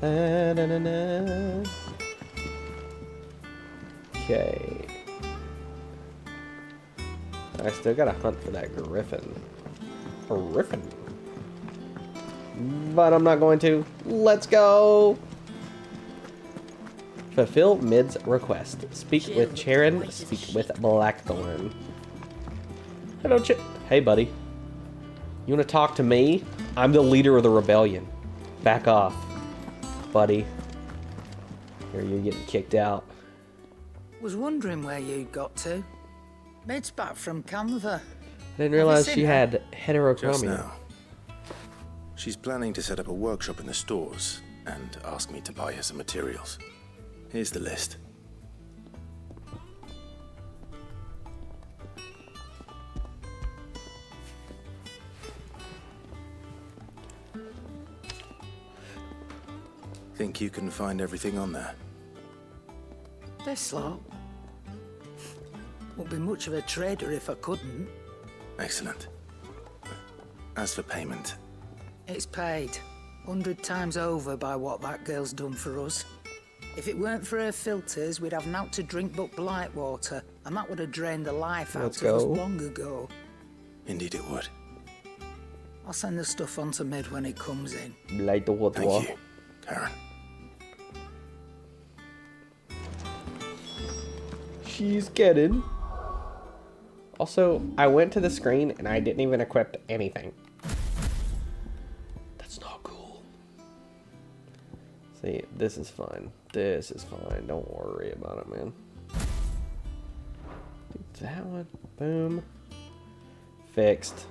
Da-da-da-da. Okay. I still gotta hunt for that griffin. Griffin. But I'm not going to. Let's go! Fulfill Mid's request. Speak with Charon. Speak with Blackthorn. Hello, Hey, buddy. You want to talk to me? I'm the leader of the rebellion. Back off, buddy. Or you're getting kicked out. Was wondering where you'd got to. Mid's back from Canva. I didn't realize she had Just heterochromia. now. She's planning to set up a workshop in the stores and ask me to buy her some materials. Here's the list. Think you can find everything on there? This lot. Won't be much of a trader if I couldn't. Excellent. As for payment, It's paid 100 times over by what that girl's done for us. If it weren't for her filters, we'd have naught to drink but blight water, and that would have drained the life Let's out of us go. long ago. indeed it would. I'll send the stuff on to Mid when it comes in. Light the water. Thank you, Karen. She's getting. Also, I went to the screen and I didn't even equip anything. That's not cool. See, this is fine. This is fine. Don't worry about it, man. That one. Boom. Fixed.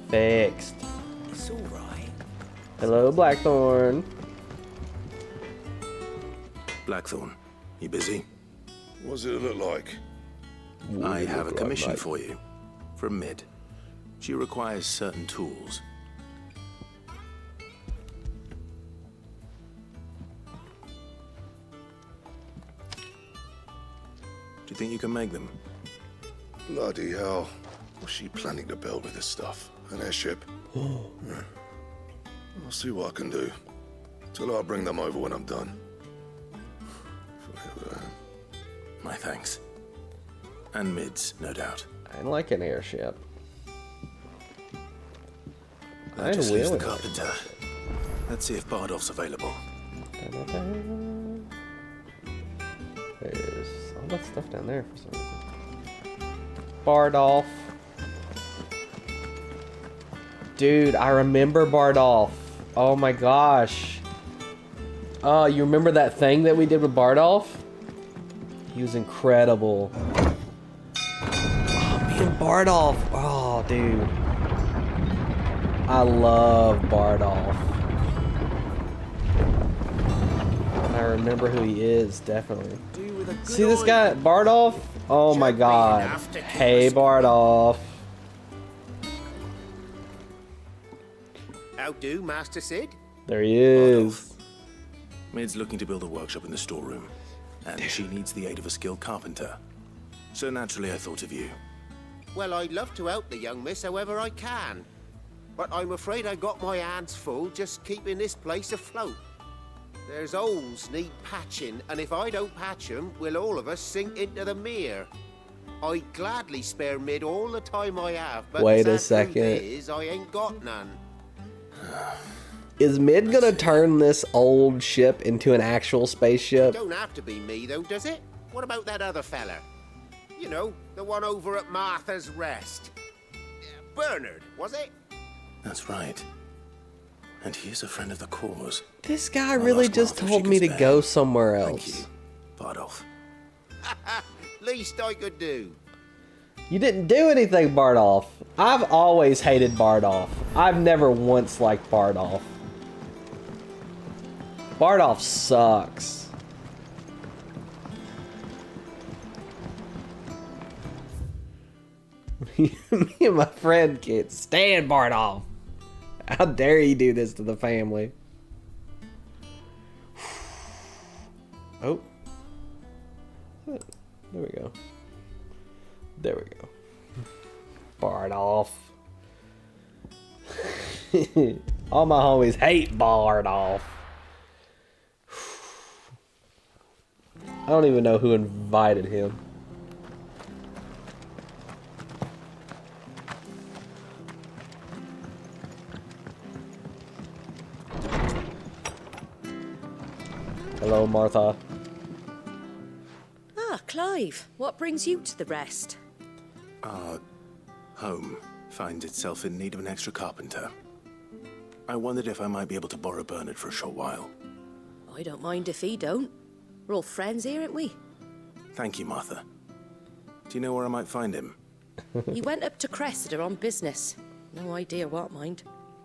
Fixed. It's all right. Hello, Blackthorn. Blackthorn, you busy? What does it look like? I have a commission for you. From Mid. She requires certain tools. Do you think you can make them? Bloody hell. What's she planning to build with this stuff? An airship? Yeah. I'll see what I can do. Till I'll bring them over when I'm done. My thanks. And Mid's, no doubt. I like an airship. I just leaves the carpenter. Let's see if Bardolph's available. There's all that stuff down there for some reason. Bardolph. Dude, I remember Bardolph. Oh my gosh. Oh, you remember that thing that we did with Bardolph? He was incredible. Oh, me and Bardolph. Oh, dude. I love Bardolph. I remember who he is, definitely. See this guy, Bardolph? Oh my god. Hey, Bardolph. How do, Master Sid? There he is. Mid's looking to build a workshop in the storeroom, and she needs the aid of a skilled carpenter. So naturally I thought of you. Well, I'd love to help the young miss however I can. But I'm afraid I got my hands full just keeping this place afloat. There's holes need patching, and if I don't patch them, will all of us sink into the mere. I'd gladly spare Mid all the time I have, but Wait the a sad truth second. is, I ain't got none. Is Mid gonna turn this old ship into an actual spaceship? Don't have to be me, though, does it? What about that other fella? You know, the one over at Martha's Rest. Bernard, was it? That's right. And he is a friend of the cause. This guy I'll really ask just Martha if told she me can to spare. go somewhere Thank you, else. Bardolph. Least I could do. You didn't do anything, Bardolph. I've always hated Bardolph. I've never once liked Bardolph. Bardolph sucks. Me and my friend can't stand Bardolph. How dare you do this to the family? Oh. There we go. There we go. Bardolph. All my homies hate Bardolph. I don't even know who invited him. Hello, Martha. Ah, Clive, what brings you to the rest? Our home finds itself in need of an extra carpenter. I wondered if I might be able to borrow Bernard for a short while. I don't mind if he don't. We're all friends here, aren't we? Thank you, Martha. Do you know where I might find him? He went up to Cressida on business. No idea what, mind.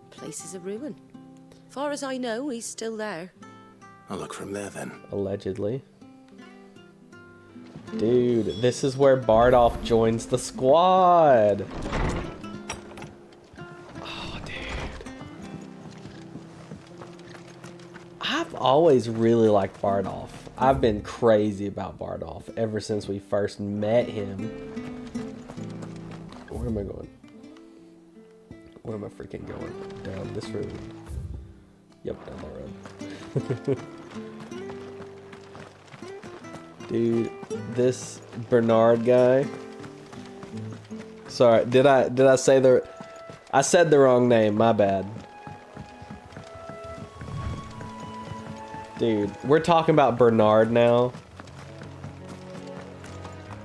Place is a ruin. Far as I know, he's still there. I'll look for him there then. Allegedly. Dude, this is where Bardolph joins the squad. Oh, dude. I've always really liked Bardolph. I've been crazy about Bardolph ever since we first met him. Where am I going? Where am I freaking going? Down this road. Yep, down that road. Dude, this Bernard guy. Sorry, did I say I said the wrong name, my bad. Dude, we're talking about Bernard now.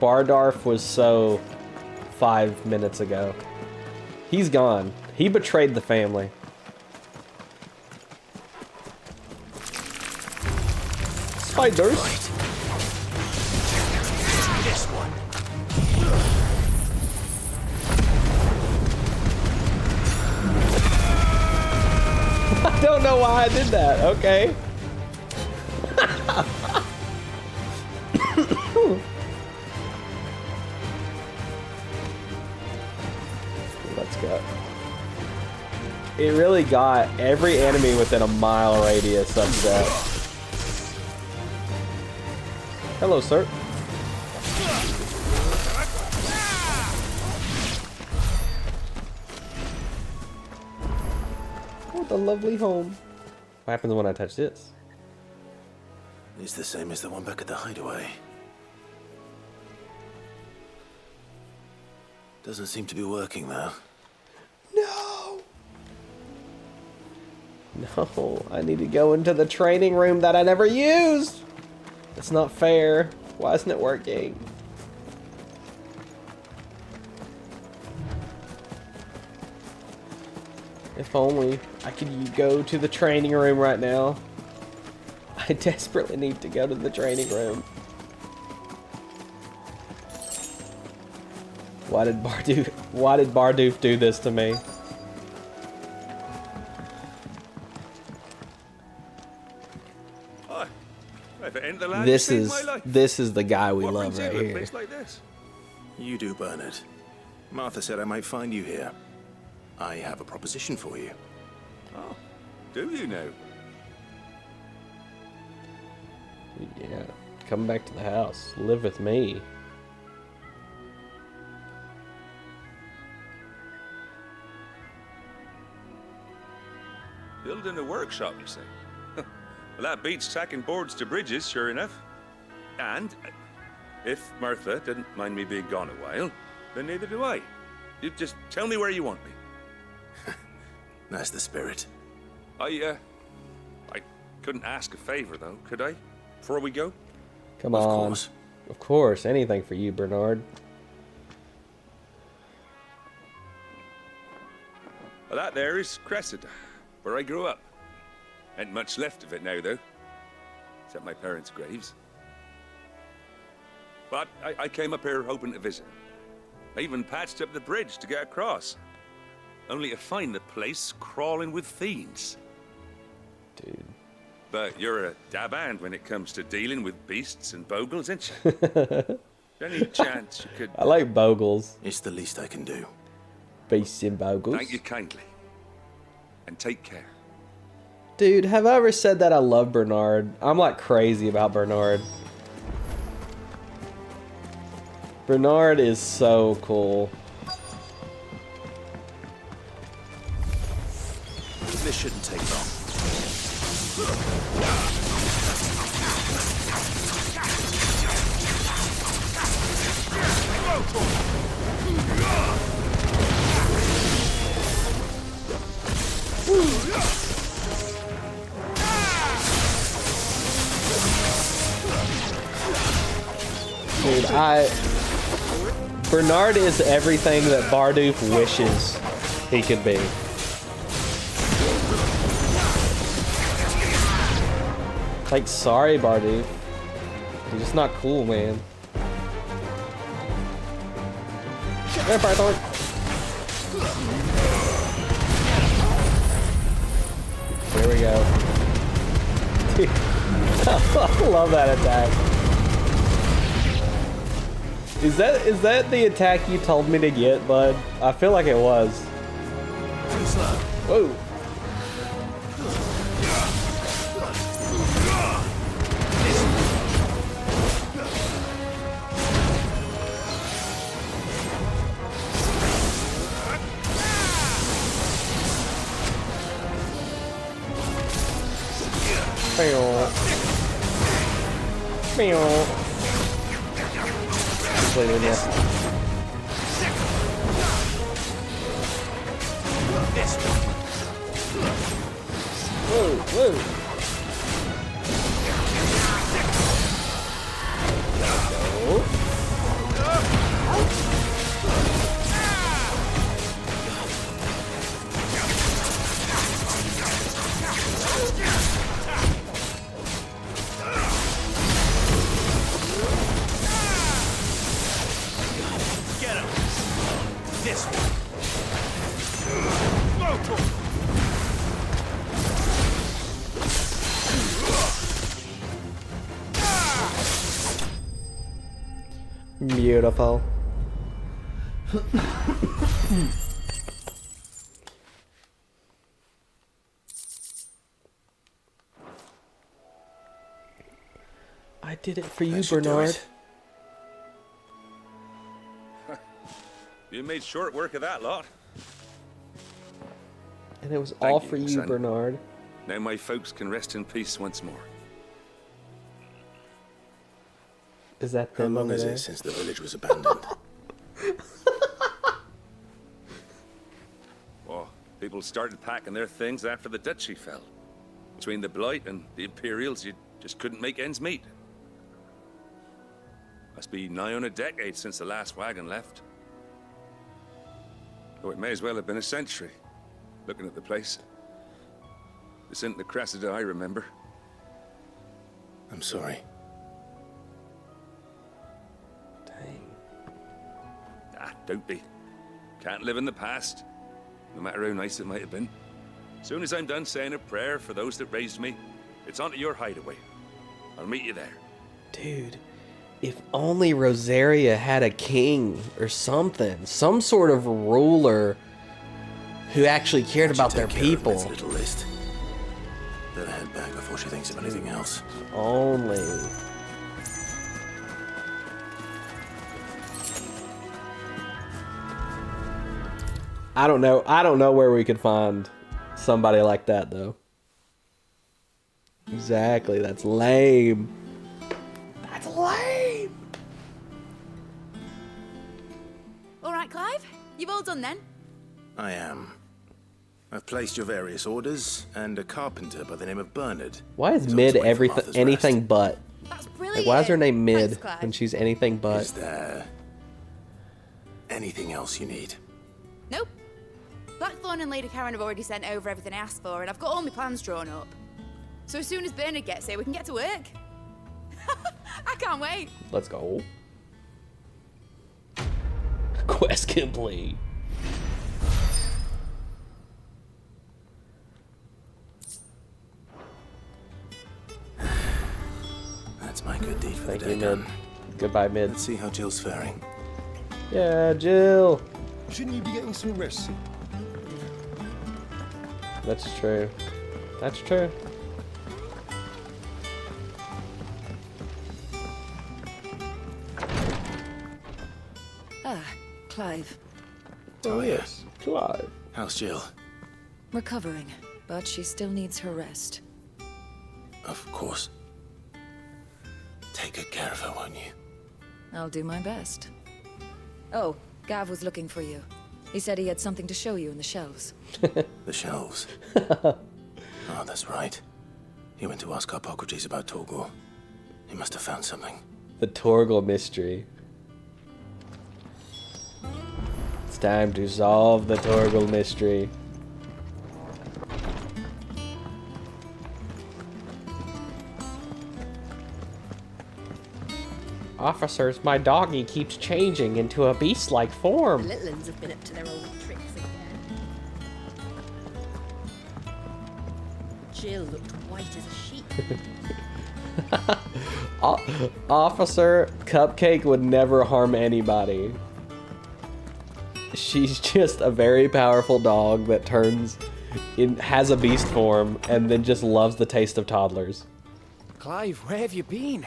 Bardolph was so 5 minutes ago. He's gone. He betrayed the family. Spiders. This one. I don't know why I did that. Okay. Let's go. It really got every enemy within a mile radius upset. Hello, sir. What a lovely home. What happens when I touch this? It's the same as the one back at the hideaway. Doesn't seem to be working though. No! No, I need to go into the training room that I never used! It's not fair. Why isn't it working? If only I could go to the training room right now. I desperately need to go to the training room. Why did Bardoof do this to me? This is the guy we love right here. You do, Bernard. Martha said I might find you here. I have a proposition for you. Oh, do you know? Yeah, come back to the house. Live with me. Building a workshop, you say? Well, that beats tacking boards to bridges, sure enough. And if Martha didn't mind me being gone a while, then neither do I. You just tell me where you want me. That's the spirit. I couldn't ask a favor, though, could I? Before we go? Come Of on. course. Of course. Anything for you, Bernard. Well, that there is Cressida, where I grew up. Ain't much left of it now, though. Except my parents' graves. But I came up here hoping to visit. I even patched up the bridge to get across. Only to find the place crawling with fiends. Dude. But you're a dab hand when it comes to dealing with beasts and bogles, ain't you? Any chance you could... I like bogles. It's the least I can do. Beasts and bogles. Thank you kindly. And take care. Dude, have I ever said that I love Bernard? I'm like crazy about Bernard. Bernard is so cool. This shouldn't take long. Dude, Bernard is everything that Bardoof wishes he could be. Like, sorry, Bardoof. You're just not cool, man. Vampire Thorn! There we go. Dude, I love that attack. Is that the attack you told me to get, bud? I feel like it was. Whoa. Completely missed. Whoa, whoa. Beautiful. I did it for you, Bernard. You made short work of that lot. And it was Thank all you, for you, son. Bernard. Now my folks can rest in peace once more. Is that How them long over is there? it since the village was abandoned? Oh, people started packing their things after the duchy fell. Between the Blight and the Imperials, you just couldn't make ends meet. Must be nigh on a decade since the last wagon left. Oh, it may as well have been a century, looking at the place. This isn't the Cressida I remember. I'm sorry. Ah, don't be. Can't live in the past, no matter how nice it might have been. Soon as I'm done saying a prayer for those that raised me, it's onto your hideaway. I'll meet you there. Dude, if only Rosaria had a king or something, some sort of ruler who actually cared about their people. Ned's little list. Better head back before she thinks of anything else. Only. I don't know where we could find somebody like that though. Exactly, that's lame. That's lame. All right, Clive. You've all done then? I am. I've placed your various orders and a carpenter by the name of Bernard. Why is He's on Mid his way from everything Arthur's anything Rest. but? That's Like, brilliant. why is her name Mid Thanks, Clive. when she's anything but? Is there anything else you need? Nope. Blackthorn and Lady Karen have already sent over everything I asked for, and I've got all my plans drawn up. So as soon as Bernard gets here, we can get to work. I can't wait. Let's go. Quest complete. That's my good deed for Thank the you, day Mid. done. Goodbye, Mid. Let's see how Jill's faring. Yeah, Jill. Shouldn't you be getting some rest? That's true. That's true. Ah, Clive. Oh, yes. Clive. How's Jill? Recovering, but she still needs her rest. Of course. Take good care of her, won't you? I'll do my best. Oh, Gav was looking for you. He said he had something to show you in the shelves. The shelves. Oh, that's right. He went to ask Harpocrates about Torgal. He must have found something. The Torgal mystery. It's time to solve the Torgal mystery. Officers, my doggy keeps changing into a beast-like form. The little uns have been up to their old tricks again. Jill looked white as a sheet. Officer Cupcake would never harm anybody. She's just a very powerful dog that has a beast form and then just loves the taste of toddlers. Clive, where have you been?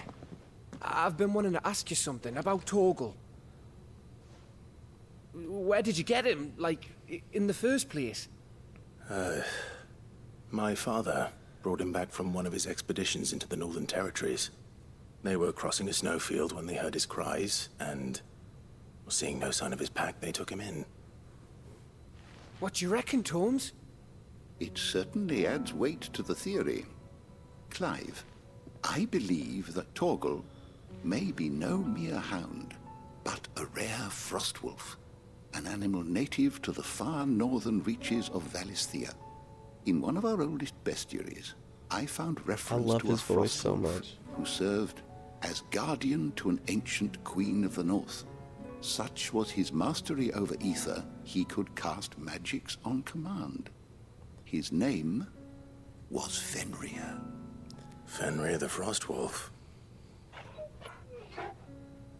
I've been wanting to ask you something about Torgal. Where did you get him, like, in the first place? My father brought him back from one of his expeditions into the Northern Territories. They were crossing a snowfield when they heard his cries, and seeing no sign of his pack, they took him in. What do you reckon, Tomes? It certainly adds weight to the theory. Clive, I believe that Torgal may be no mere hound, but a rare frostwolf, an animal native to the far northern reaches of Valisthea. In one of our oldest bestiaries, I found reference to a frostwolf who served as guardian to an ancient queen of the north. Such was his mastery over ether, he could cast magics on command. His name was Fenrir. Fenrir the Frostwolf.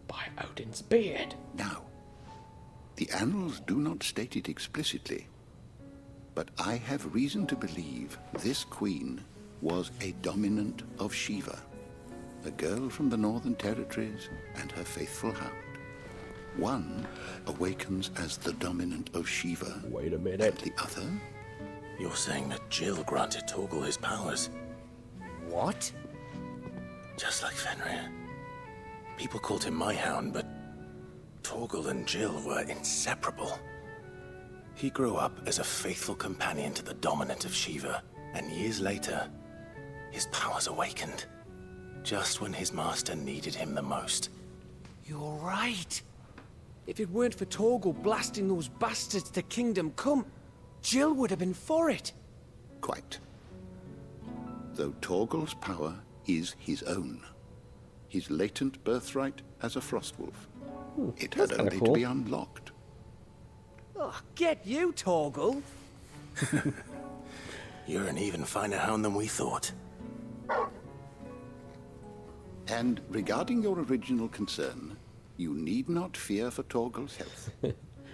By Odin's beard. Now, the annals do not state it explicitly, but I have reason to believe this queen was a dominant of Shiva, a girl from the Northern Territories and her faithful hound. One awakens as the dominant of Shiva. Wait a minute. And the other? You're saying that Jill granted Torgal his powers? What? Just like Fenrir. People called him my hound, but Torgal and Jill were inseparable. He grew up as a faithful companion to the dominant of Shiva, and years later, his powers awakened. Just when his master needed him the most. You're right. If it weren't for Torgal blasting those bastards to Kingdom Come, Jill would have been for it. Quite. Though Torgal's power is his own. His latent birthright as a frostwolf. It had only to be unlocked. Oh, get you, Torgal. You're an even finer hound than we thought. And regarding your original concern, you need not fear for Torgal's health.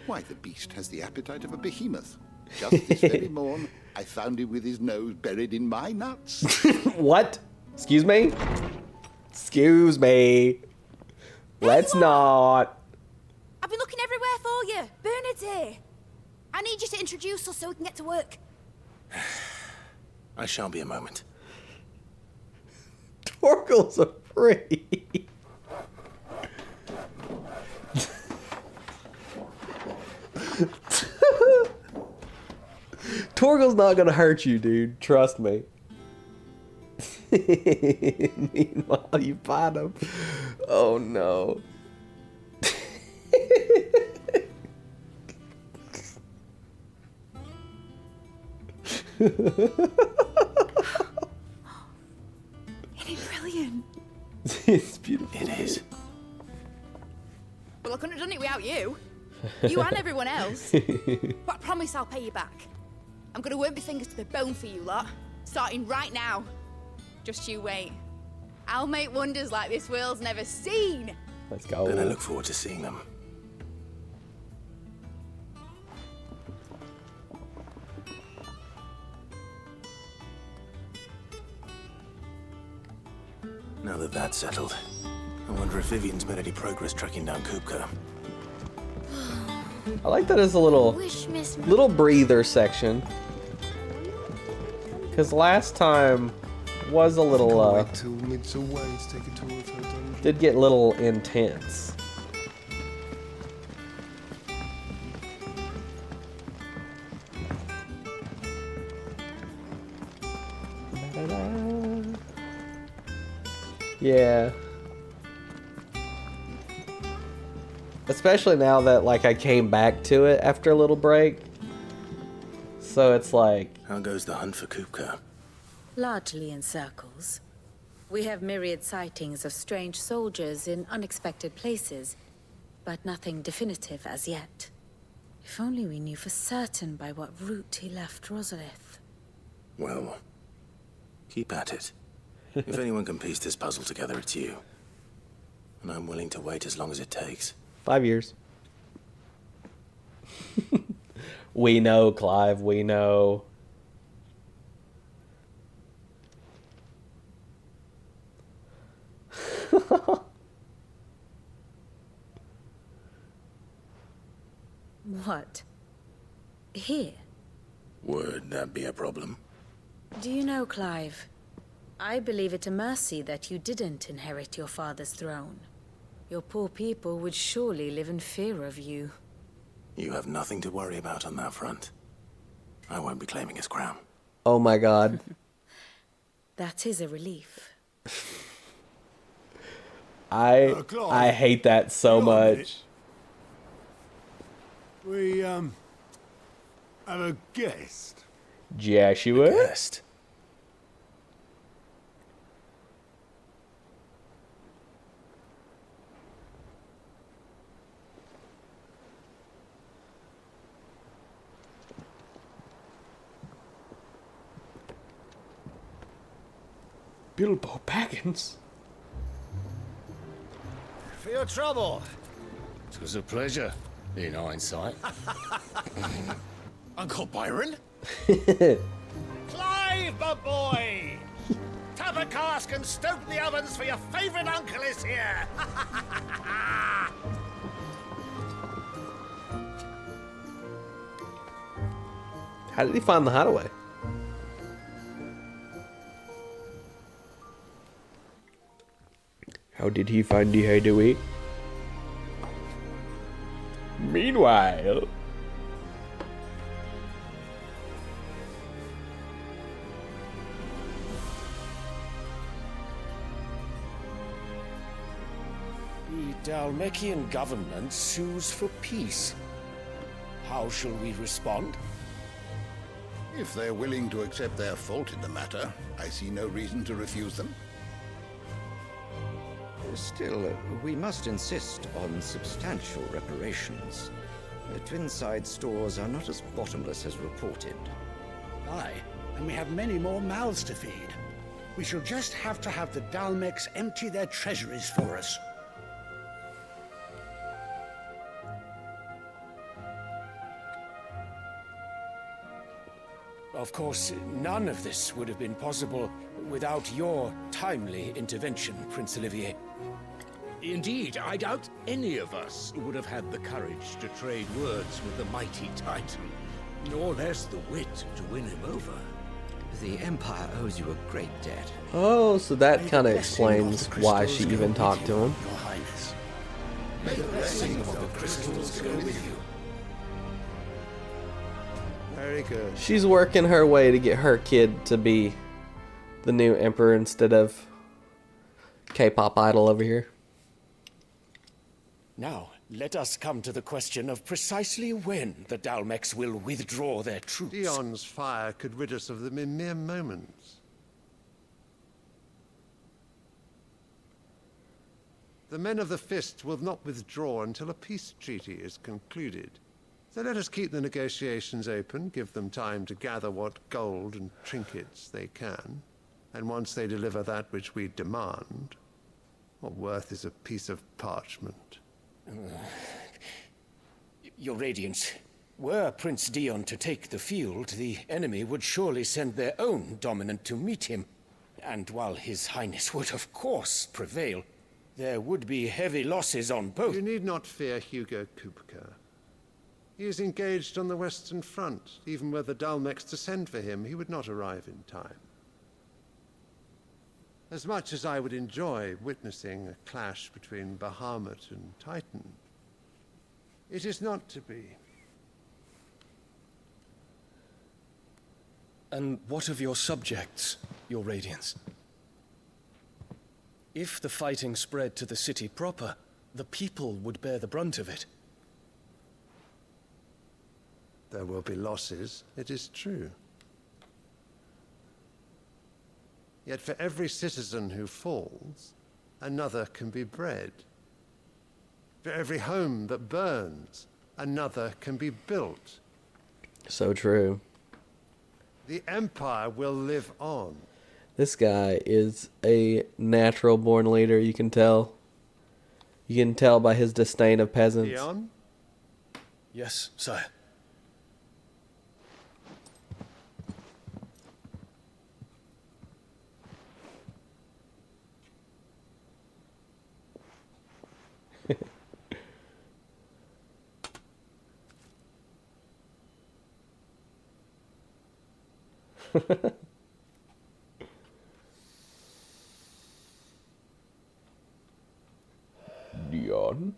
Why, the beast has the appetite of a behemoth. Just this very morn, I found him with his nose buried in my nuts. What? Excuse me? Excuse me. Let's not. I've been looking everywhere for you. Bernard's here. I need you to introduce us so we can get to work. I shan't be a moment. Torgal's a freak. Torgal's not gonna hurt you, dude. Trust me. Meanwhile, you find him. Oh no. Isn't it brilliant? It's beautiful. It is. Well, I couldn't have done it without you. You and everyone else. But I promise I'll pay you back. I'm gonna work my fingers to the bone for you lot, starting right now. Just you wait. I'll make wonders like this world's never seen. Let's go. And I look forward to seeing them. Now that that's settled, I wonder if Vivian's made any progress tracking down Kupka. I like that as a little breather section. Because last time was a little, did get a little intense. Yeah. Especially now that, like, I came back to it after a little break. So it's like... How goes the hunt for Kupka? Largely in circles. We have myriad sightings of strange soldiers in unexpected places, but nothing definitive as yet. If only we knew for certain by what route he left Rosalith. Well, keep at it. If anyone can piece this puzzle together, it's you. And I'm willing to wait as long as it takes. 5 years. We know, Clive, we know. What? Here? Would that be a problem? Do you know, Clive? I believe it a mercy that you didn't inherit your father's throne. Your poor people would surely live in fear of you. You have nothing to worry about on that front. I won't be claiming his crown. Oh my god. That is a relief. I hate that so much. We, have a guest. Joshua? Guest? Bilbo Baggins? For your trouble. It was a pleasure, in hindsight. Uncle Byron? Clive, my boy! Tap a cask and stoke the ovens, for your favorite uncle is here! How did he find the hideaway? How did he find the hideaway? Meanwhile... The Dalmekian government sues for peace. How shall we respond? If they're willing to accept their fault in the matter, I see no reason to refuse them. Still, we must insist on substantial reparations. Twinside stores are not as bottomless as reported. Aye, and we have many more mouths to feed. We shall just have to have the Dalmecs empty their treasuries for us. Of course, none of this would have been possible without your timely intervention, Prince Olivier. Indeed, I doubt any of us would have had the courage to trade words with the mighty Titan, nor less the wit to win him over. The Empire owes you a great debt. Oh, so that kind of explains why she even talked to him. Your Highness. May the blessing of the crystals go with you. Very good. She's working her way to get her kid to be the new emperor instead of K-pop idol over here. Now, let us come to the question of precisely when the Dalmecs will withdraw their troops. Dion's fire could rid us of them in mere moments. The men of the Fist will not withdraw until a peace treaty is concluded. So let us keep the negotiations open, give them time to gather what gold and trinkets they can, and once they deliver that which we demand, what worth is a piece of parchment? Your Radiance, were Prince Dion to take the field, the enemy would surely send their own dominant to meet him. And while His Highness would of course prevail, there would be heavy losses on both. You need not fear Hugo Kupka. He is engaged on the Western Front. Even were the Dalmecs to send for him, he would not arrive in time. As much as I would enjoy witnessing a clash between Bahamut and Titan, it is not to be. And what of your subjects, your Radiance? If the fighting spread to the city proper, the people would bear the brunt of it. There will be losses, it is true. Yet for every citizen who falls, another can be bred. For every home that burns, another can be built. So true. The Empire will live on. This guy is a natural born leader, you can tell. You can tell by his disdain of peasants. Dion? Yes, sire. Dion.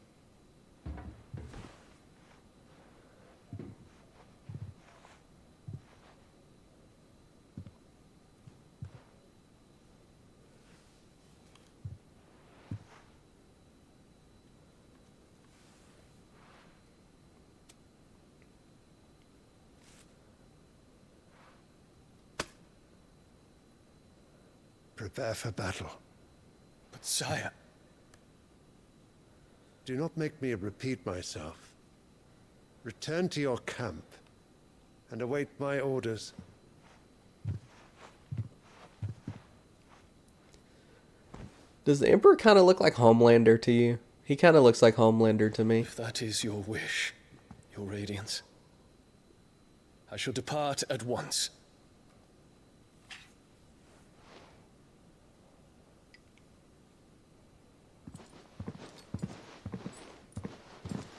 Prepare for battle. But sire... Do not make me repeat myself. Return to your camp and await my orders. Does the Emperor kind of look like Homelander to you? He kind of looks like Homelander to me. If that is your wish, your radiance, I shall depart at once.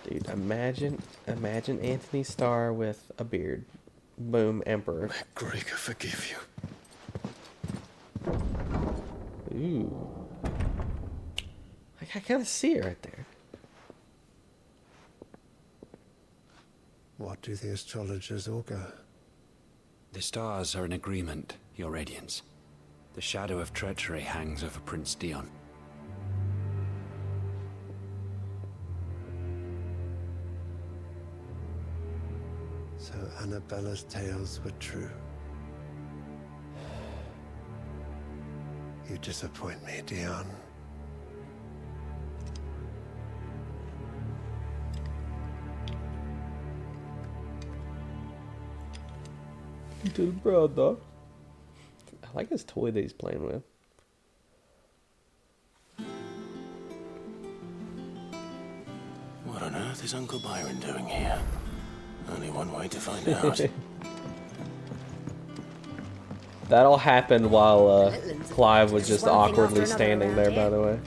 Dude, imagine Anthony Starr with a beard. Boom, Emperor. May Gregor forgive you. Ooh. I kind of see it right there. What do the astrologers augur? The stars are in agreement, Your Radiance. The shadow of treachery hangs over Prince Dion. So Annabella's tales were true. You disappoint me, Dion. Little brother. I like his toy that he's playing with. What on earth is Uncle Byron doing here? Only one way to find out. That all happened while Clive was just awkwardly standing there, by the way.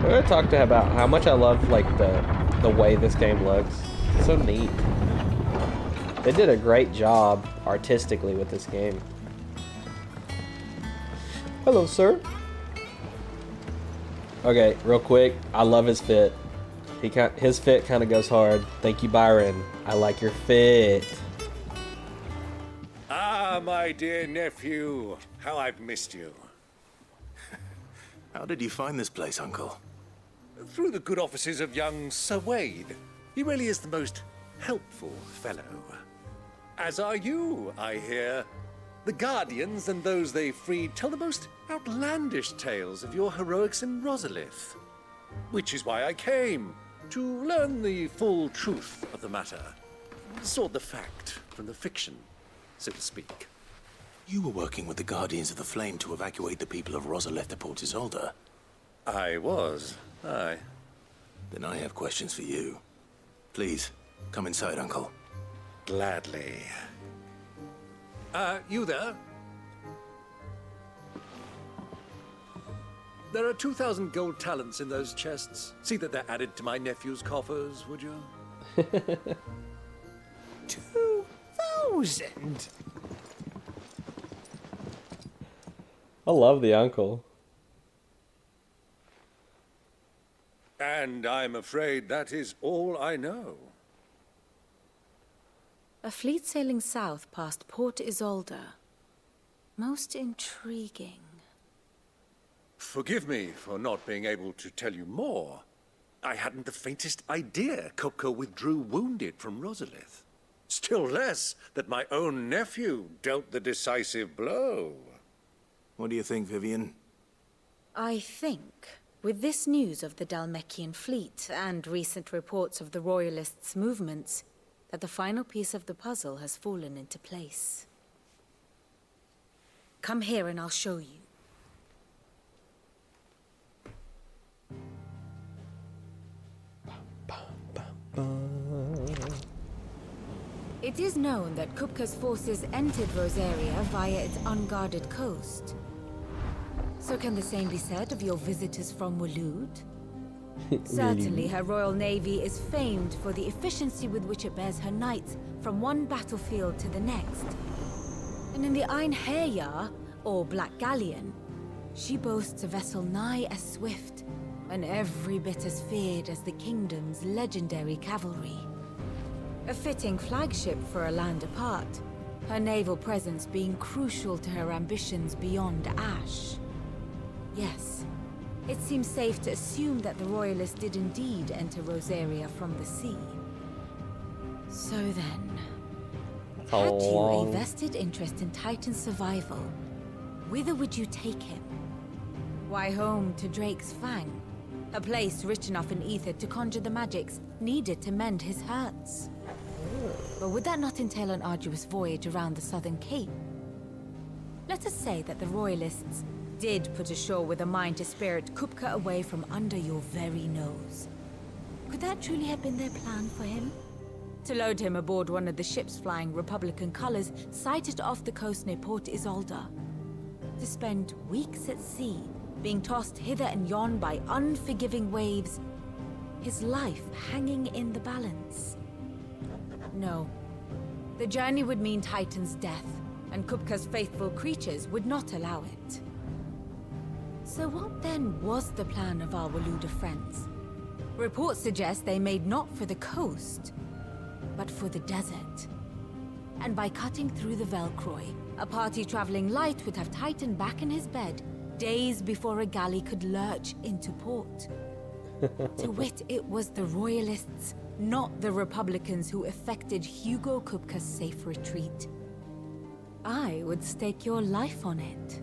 We're gonna talk to him about how much I love like the way this game looks. It's so neat. They did a great job artistically with this game. Hello, sir. Okay, real quick. I love his fit. His fit kind of goes hard. Thank you, Byron. I like your fit. Ah, my dear nephew. How I've missed you. How did you find this place, Uncle? Through the good offices of young Sir Wade. He really is the most helpful fellow. As are you, I hear. The Guardians and those they freed tell the most outlandish tales of your heroics in Rosalith. Which is why I came, to learn the full truth of the matter. Sort the fact from the fiction, so to speak. You were working with the Guardians of the Flame to evacuate the people of Rosalith to Port Isolde. I was, aye. Then I have questions for you. Please, come inside, Uncle. Gladly. You there? There are 2,000 gold talents in those chests. See that they're added to my nephew's coffers, would you? 2,000? I love the uncle. And I'm afraid that is all I know. A fleet sailing south past Port Isolde. Most intriguing. Forgive me for not being able to tell you more. I hadn't the faintest idea Kupka withdrew wounded from Rosalith. Still less that my own nephew dealt the decisive blow. What do you think, Vivian? I think, with this news of the Dhalmekian fleet and recent reports of the Royalists' movements, that the final piece of the puzzle has fallen into place. Come here and I'll show you. It is known that Kupka's forces entered Rosaria via its unguarded coast. So can the same be said of your visitors from Waloed? Certainly, her royal navy is famed for the efficiency with which it bears her knights from one battlefield to the next. And in the Einherjar, or Black Galleon, she boasts a vessel nigh as swift and every bit as feared as the kingdom's legendary cavalry. A fitting flagship for a land apart, her naval presence being crucial to her ambitions beyond Ash. Yes. It seems safe to assume that the Royalists did indeed enter Rosaria from the sea. So then, had you a vested interest in Titan's survival, whither would you take him? Why, home to Drake's Fang, a place rich enough in ether to conjure the magics needed to mend his hurts. But would that not entail an arduous voyage around the southern cape? Let us say that the Royalists did put ashore with a mind to spirit Kupka away from under your very nose. Could that truly have been their plan for him? To load him aboard one of the ships flying Republican colors sighted off the coast near Port Isolde? To spend weeks at sea, being tossed hither and yon by unforgiving waves, his life hanging in the balance? No. The journey would mean Titan's death, and Kupka's faithful creatures would not allow it. So what then was the plan of our Waluda friends? Reports suggest they made not for the coast, but for the desert. And by cutting through the Velcroy, a party traveling light would have Titan back in his bed days before a galley could lurch into port. To wit, it was the Royalists, not the Republicans, who effected Hugo Kupka's safe retreat. I would stake your life on it.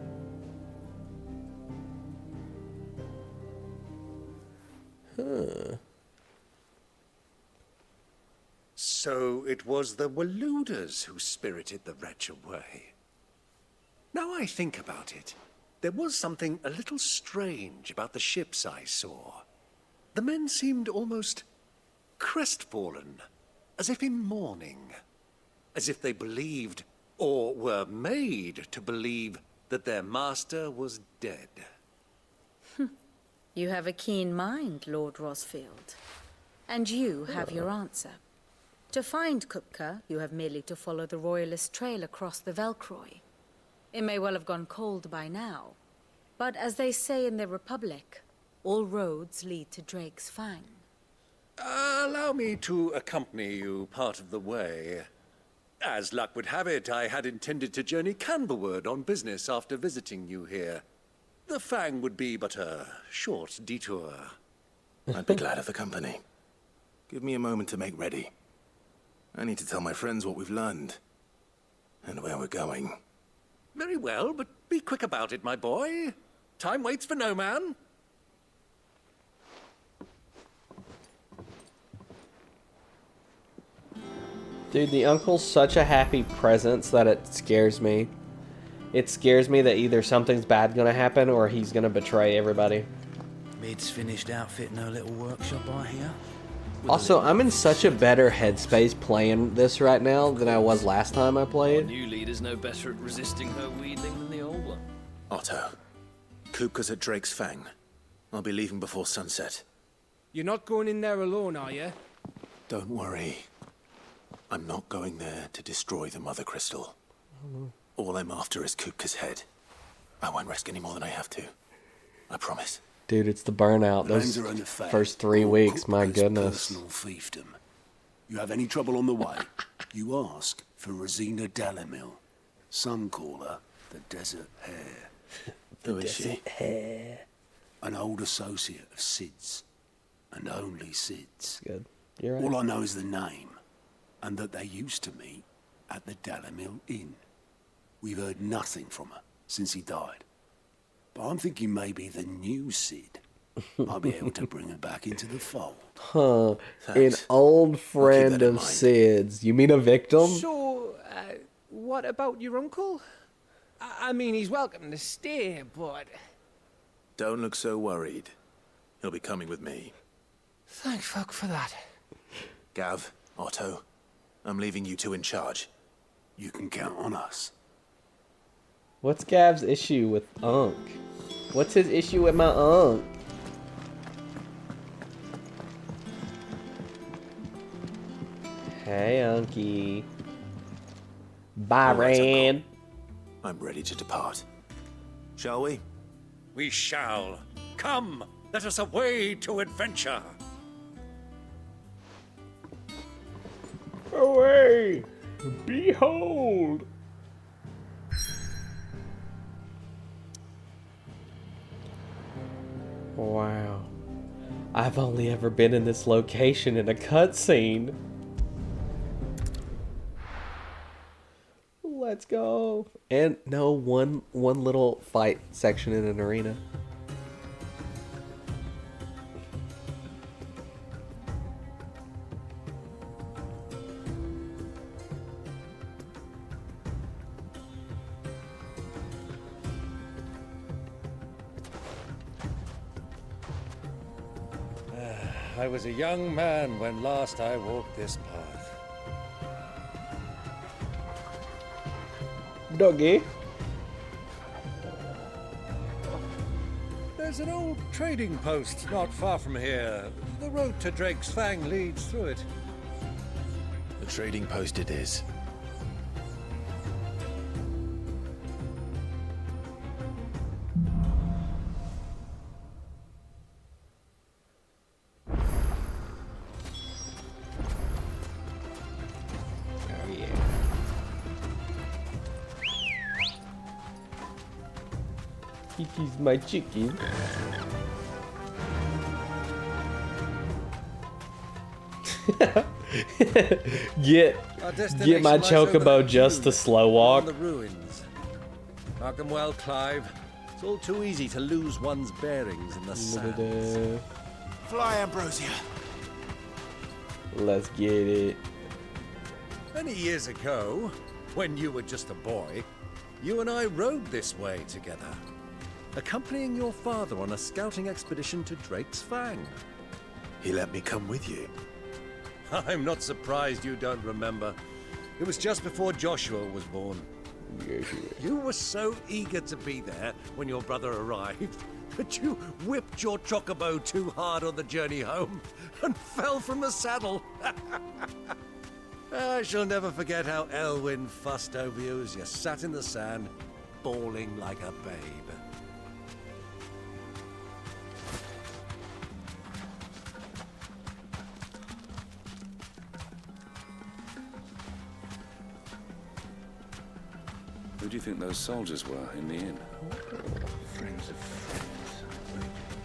Huh. So it was the Waluders who spirited the wretch away. Now I think about it, there was something a little strange about the ships I saw. The men seemed almost crestfallen, as if in mourning, as if they believed, or were made to believe, that their master was dead. You have a keen mind, Lord Rosfield. And you have your answer. To find Kupka, you have merely to follow the Royalist trail across the Velcroy. It may well have gone cold by now, but as they say in the Republic, all roads lead to Drake's Fang. Allow me to accompany you part of the way. As luck would have it, I had intended to journey Canberward on business after visiting you here. The Fang would be but a short detour. I'd be glad of the company. Give me a moment to make ready. I need to tell my friends what we've learned. And where we're going. Very well, but be quick about it, my boy. Time waits for no man. Dude, the uncle's such a happy presence that it scares me. It scares me that either something's bad gonna happen or he's gonna betray everybody. Mid's finished outfitting her little workshop, I hear. Also, I'm in such a better headspace playing this right now than I was last time I Our played. new leader's no better at resisting her wheedling than the old one. Otto, Kupka's at Drake's Fang. I'll be leaving before sunset. You're not going in there alone, are you? Don't worry. I'm not going there to destroy the Mother Crystal. All I'm after is Kupka's head. I won't risk any more than I have to. I promise. Dude, it's the burnout. Those Plans are under fire. first 3 weeks, my Kupka's goodness. Personal fiefdom. You have any trouble on the way? You ask for Rosina Dalamil. Some call her the Desert Hare. Who is she? Hare. An old associate of Sid's, and only Sid's. Good. You're right. All I know is the name, and that they used to meet at the Dalamil Inn. We've heard nothing from her since he died. But I'm thinking maybe the new Sid might be able to bring her back into the fold. Huh. Thanks. An old friend that in of mind. Sid's. You mean a victim? So, what about your uncle? I mean, he's welcome to stay, but... Don't look so worried. He'll be coming with me. Thank fuck for that. Gav, Otto, I'm leaving you two in charge. You can count on us. What's Gav's issue with Unc? What's his issue with my Unc? Hey, Unky. Byron. I'm ready to depart. Shall we? We shall. Come, let us away to adventure. Away! Behold! Wow. I've only ever been in this location in a cutscene. Let's go. And no, one little fight section in an arena. I was a young man when last I walked this path. Doggy. There's an old trading post not far from here. The road to Drake's Fang leads through it. The trading post it is. Kiki's my chicken. get my chocobo just to slow walk. The ruins. Mark them well, Clive. It's all too easy to lose one's bearings in the sands. Fly, Ambrosia. Let's get it. Many years ago, when you were just a boy, you and I rode this way together, accompanying your father on a scouting expedition to Drake's Fang. He let me come with you. I'm not surprised you don't remember. It was just before Joshua was born. You were so eager to be there when your brother arrived that you whipped your chocobo too hard on the journey home and fell from the saddle. I shall never forget how Elwyn fussed over you as you sat in the sand, bawling like a babe. Who do you think those soldiers were in the inn? Friends of friends.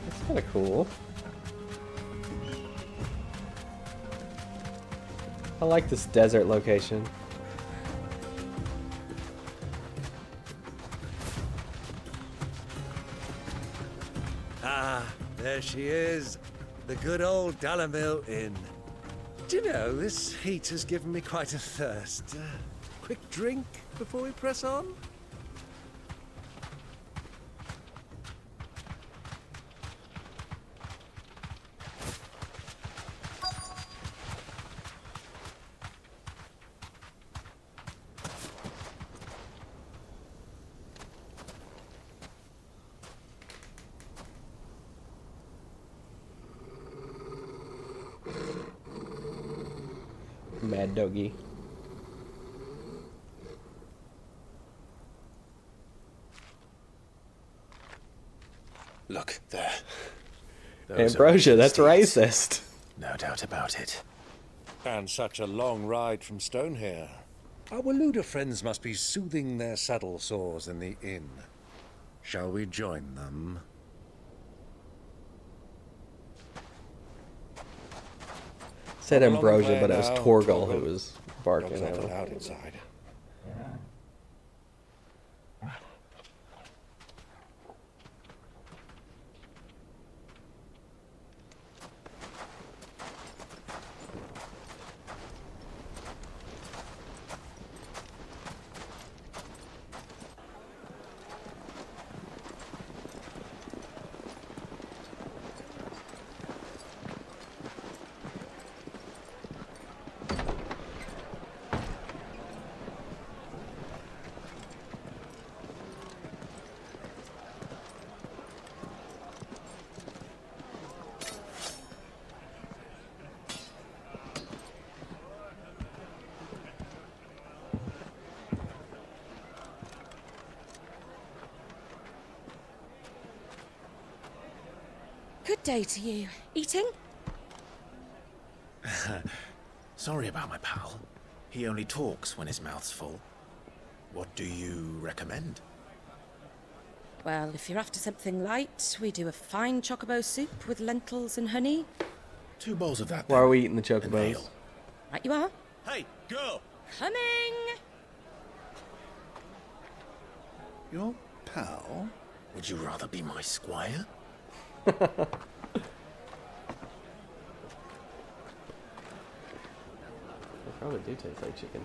That's kind of cool. I like this desert location. Ah, there she is. The good old Dalamil Inn. Do you know, this heat has given me quite a thirst. Quick drink before we press on? Mad doggy. Look, there. Ambrosia, that's racist. No doubt about it. And such a long ride from Stonehere. Our Luda friends must be soothing their saddle sores in the inn. Shall we join them? Said Come along the Ambrosia, way but it was now, Torgal who was barking Dogs at aren't him. allowed inside. Good day to you. Eating? Sorry about my pal. He only talks when his mouth's full. What do you recommend? Well, if you're after something light, we do a fine chocobo soup with lentils and honey. 2 bowls of that. Why are we eating the chocobos? Right you are. Hey, girl! Coming! Your pal? Would you rather be my squire? They probably do taste like chicken.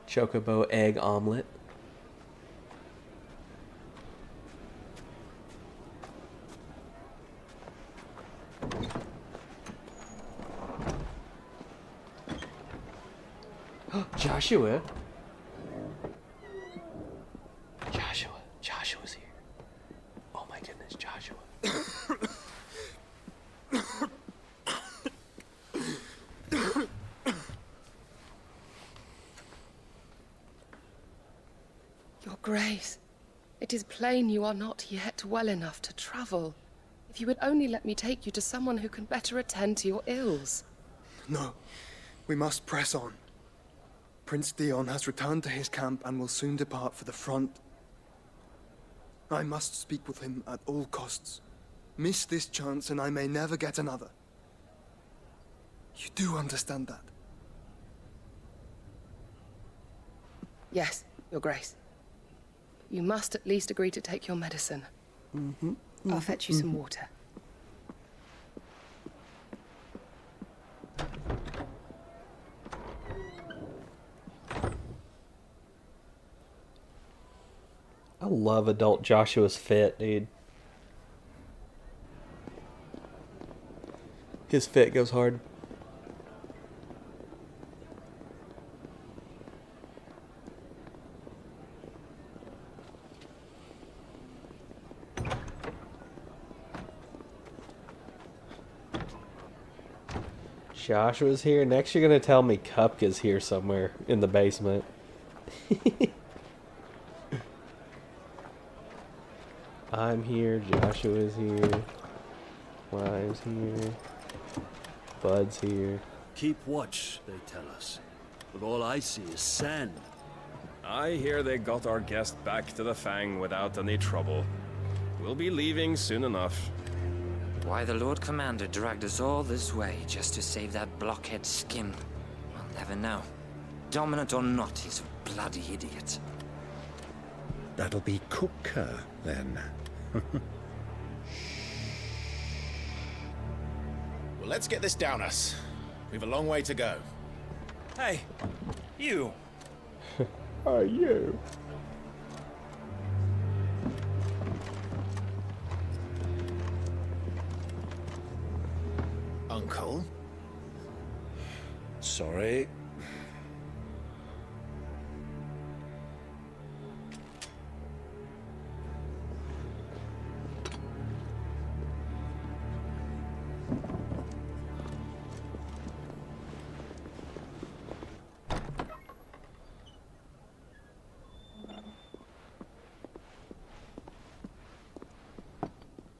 Chocobo egg omelet. Joshua. Joshua's here. Oh my goodness, Joshua. Your Grace, it is plain you are not yet well enough to travel. If you would only let me take you to someone who can better attend to your ills. No, we must press on. Prince Dion has returned to his camp and will soon depart for the front. I must speak with him at all costs. Miss this chance and I may never get another. You do understand that? Yes, Your Grace. You must at least agree to take your medicine. I'll fetch you some water. I love adult Joshua's fit, dude. His fit goes hard. Joshua's here. Next you're gonna tell me Cupca's here somewhere in the basement. I'm here, Joshua's here, Lime's here, Bud's here. Keep watch, they tell us. But all I see is sand. I hear they got our guest back to the Fang without any trouble. We'll be leaving soon enough. Why the Lord Commander dragged us all this way just to save that blockhead skin, I'll never know. Dominant or not, he's a bloody idiot. That'll be Cooker, then. Well, let's get this down us. We've a long way to go. Hey, you. Are you? Uncle? Sorry.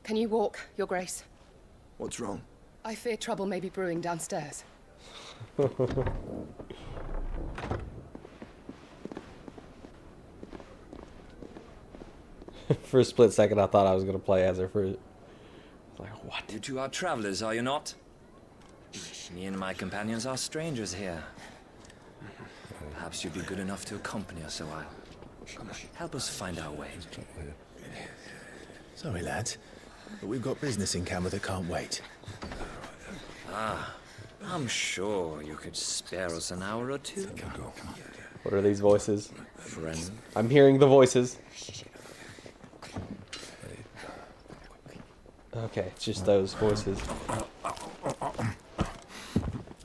Can you walk, Your Grace? What's wrong? I fear trouble may be brewing downstairs. For a split second, I thought I was going to play as her. Like, what? You two are travelers, are you not? Me and my companions are strangers here. Perhaps you'd be good enough to accompany us a while. Help us find our way. Sorry, lads, but we've got business in camera that can't wait. Ah, I'm sure you could spare us an hour or two. What are these voices? Friend. I'm hearing the voices. Okay, it's just those voices.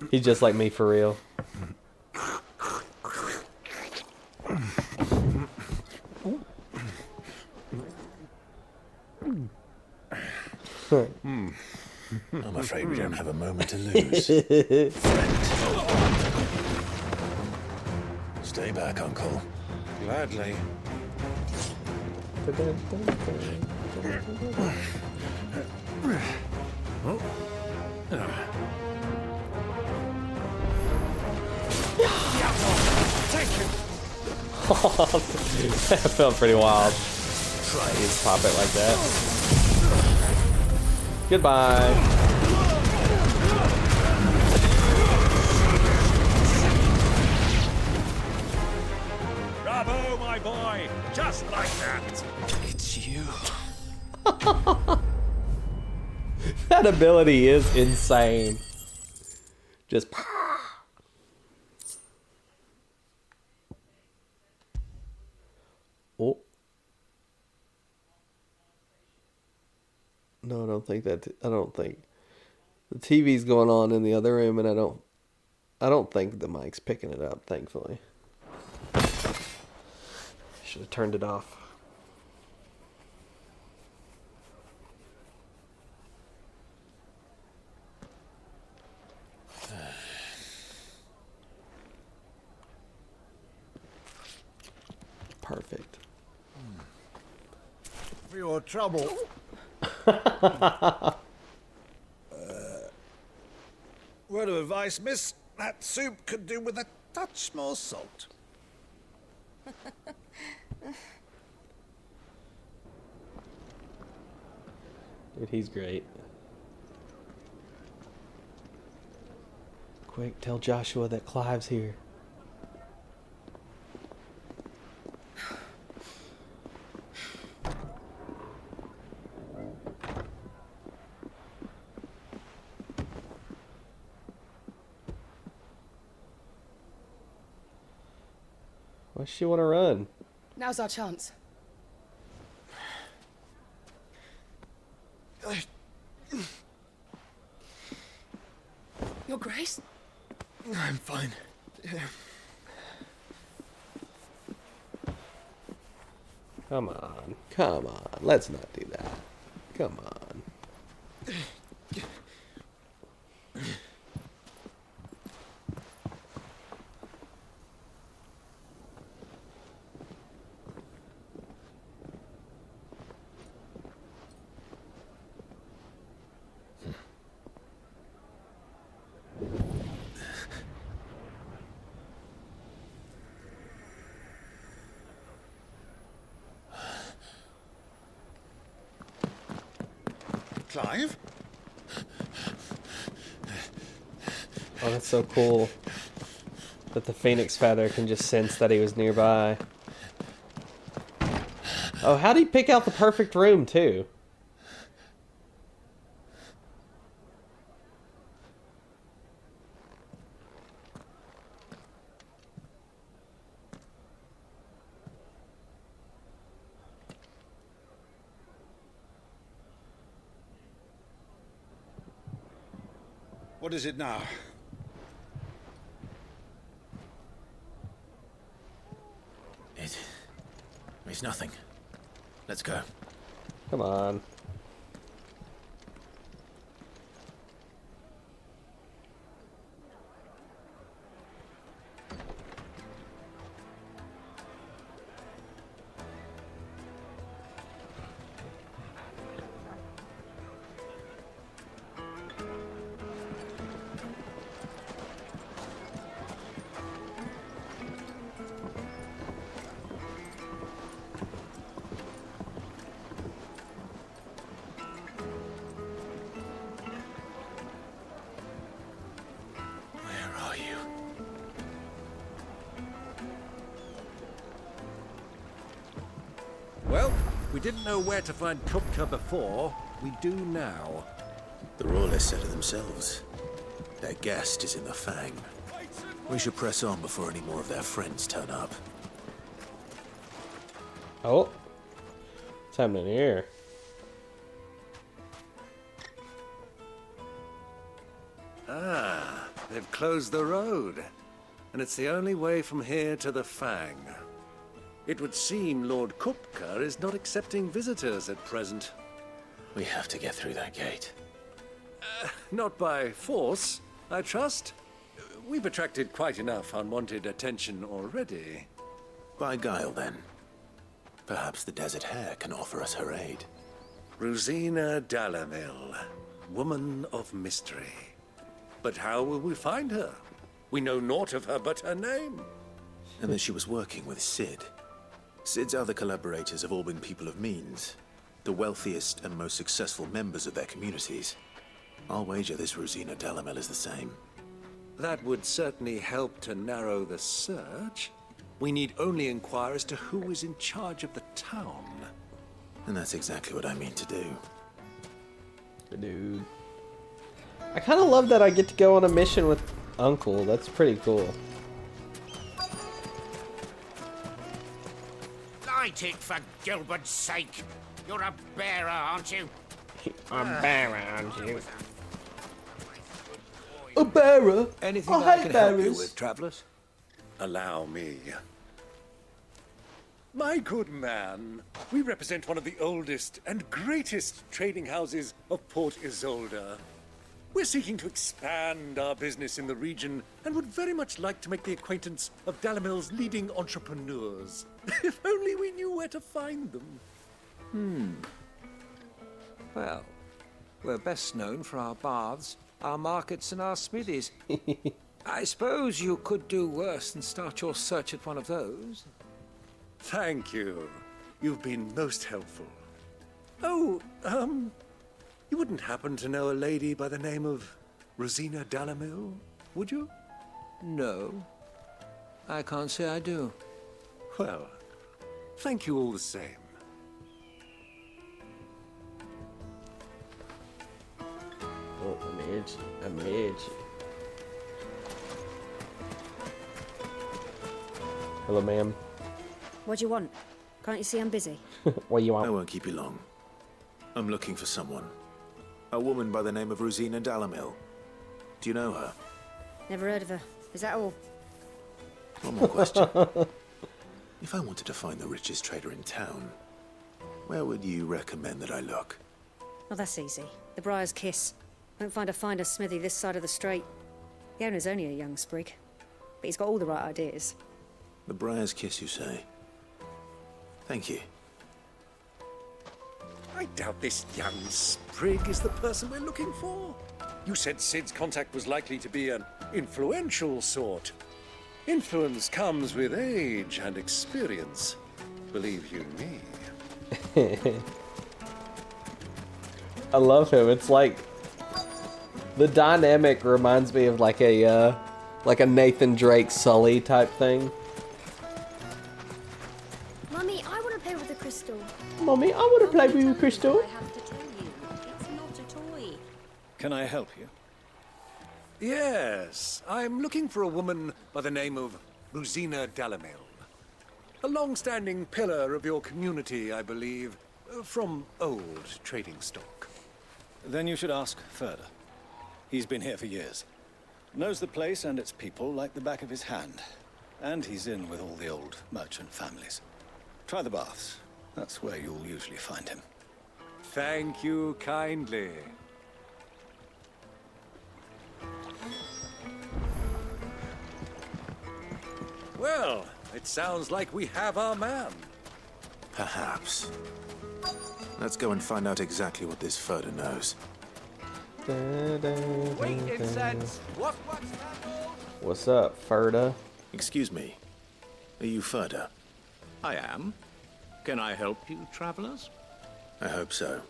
He's just like me for real. I'm afraid we don't have a moment to lose. Stay back, Uncle. Gladly. That felt pretty wild. Just pop it like that. Goodbye. Bravo, my boy! Just like that! It's you. That ability is insane. Just. Oh. No, I don't think that. I don't think the TV's going on in the other room, and I don't think the mic's picking it up. Thankfully, should have turned it off. Perfect. For your trouble. Word of advice, miss. That soup could do with a touch more salt. Dude, he's great. Quick, tell Joshua that Clive's here. Why does she want to run? Now's our chance. Your Grace? I'm fine. Come on. Come on. Let's not do that. Come on. Clive? Oh, that's so cool. That the Phoenix Feather can just sense that he was nearby. Oh, how'd he pick out the perfect room, too? What is it now? It's nothing. Let's go. Come on. we didn't know where to find Kupka before, we do now. The Royalists said it themselves. Their guest is in the Fang. We should press on before any more of their friends turn up. Oh. What's happening here? Ah, they've closed the road. And it's the only way from here to the Fang. It would seem Lord Kupka is not accepting visitors at present. We have to get through that gate. Not by force, I trust. We've attracted quite enough unwanted attention already. By guile, then. Perhaps the Desert Hare can offer us her aid. Rosina Dalamil, woman of mystery. But how will we find her? We know naught of her but her name. And that she was working with Cid. Cid's other collaborators have all been people of means, the wealthiest and most successful members of their communities. I'll wager this Rosina Dalamil is the same. That would certainly help to narrow the search. We need only inquire as to who is in charge of the town. And that's exactly what I mean to do. Dude. I kind of love that I get to go on a mission with Uncle. That's pretty cool. Light it, for Gilbert's sake. You're a bearer, aren't you? A bearer, aren't you? A bearer? Anything I can help you with, travelers? Allow me. My good man, we represent one of the oldest and greatest trading houses of Port Isolde. We're seeking to expand our business in the region and would very much like to make the acquaintance of Dalamil's leading entrepreneurs. If only we knew where to find them. Well, we're best known for our baths, our markets, and our smithies. I suppose you could do worse than start your search at one of those. Thank you. You've been most helpful. Oh, you wouldn't happen to know a lady by the name of Rosina Dalamil, would you? No, I can't say I do. Well, thank you all the same. Oh, I'm itchy. Hello, ma'am. What do you want? Can't you see I'm busy? What you want? I won't keep you long. I'm looking for someone. A woman by the name of Rosina Dalamil. Do you know her? Never heard of her. Is that all? One more question. If I wanted to find the richest trader in town, where would you recommend that I look? Well, that's easy. The Briar's Kiss. Won't find a finer smithy this side of the strait. The owner's only a young sprig, but he's got all the right ideas. The Briar's Kiss, you say? Thank you. I doubt this young sprig is the person we're looking for. You said Cid's contact was likely to be an influential sort. Influence comes with age and experience. Believe you me. I love him. It's like the dynamic reminds me of like a Nathan Drake Sully type thing. Mummy, I want to play with the crystal. Mommy, I want to play with your crystal. I have to tell you, it's not a toy. Can I help you? Yes, I'm looking for a woman by the name of Rosina Dalamil. A long-standing pillar of your community, I believe, from old trading stock. Then you should ask Ferda. He's been here for years. Knows the place and its people like the back of his hand. And he's in with all the old merchant families. Try the baths. That's where you'll usually find him. Thank you kindly. Well, it sounds like we have our man. Perhaps. Let's go and find out exactly what this Ferda knows. Wait, incense! What's up, Ferda? Excuse me. Are you Ferda? I am. Can I help you, travelers? I hope so.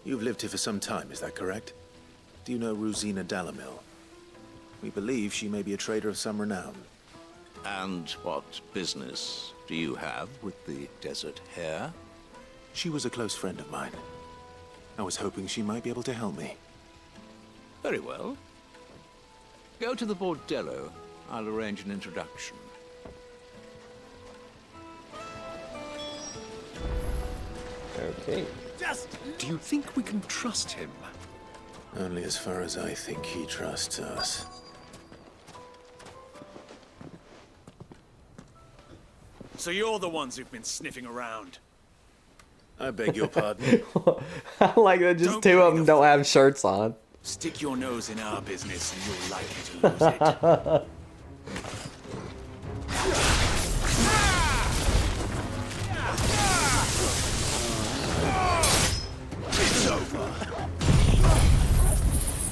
You've lived here for some time, is that correct? Do you know Rosina Dalamil? We believe she may be a trader of some renown. And what business do you have with the Desert Hare? She was a close friend of mine. I was hoping she might be able to help me. Very well. Go to the bordello. I'll arrange an introduction. Okay. Do you think we can trust him? Only as far as I think he trusts us. So you're the ones who've been sniffing around. I beg your pardon. I like that just two of them don't have shirts on. Stick your nose in our business and you're likely to lose it. It's over.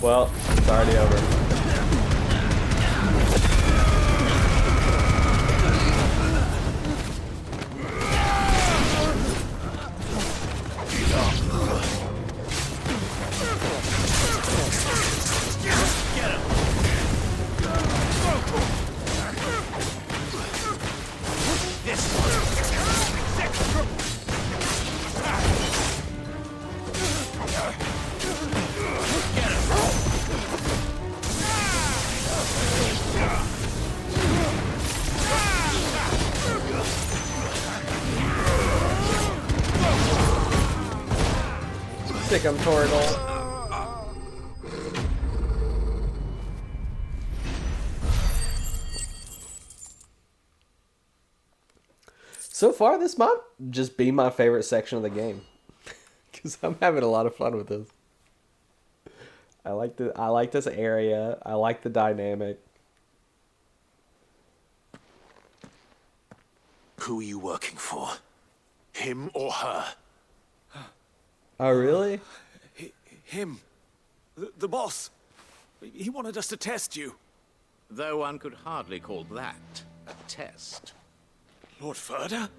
Well, it's already over. Stick 'em, Torgal. So far, this might just be my favorite section of the game, because I'm having a lot of fun with this. I like this area. I like the dynamic. Who are you working for? Him or her? Oh, really? Him. The boss. He wanted us to test you. Though one could hardly call that a test. Lord Ferda?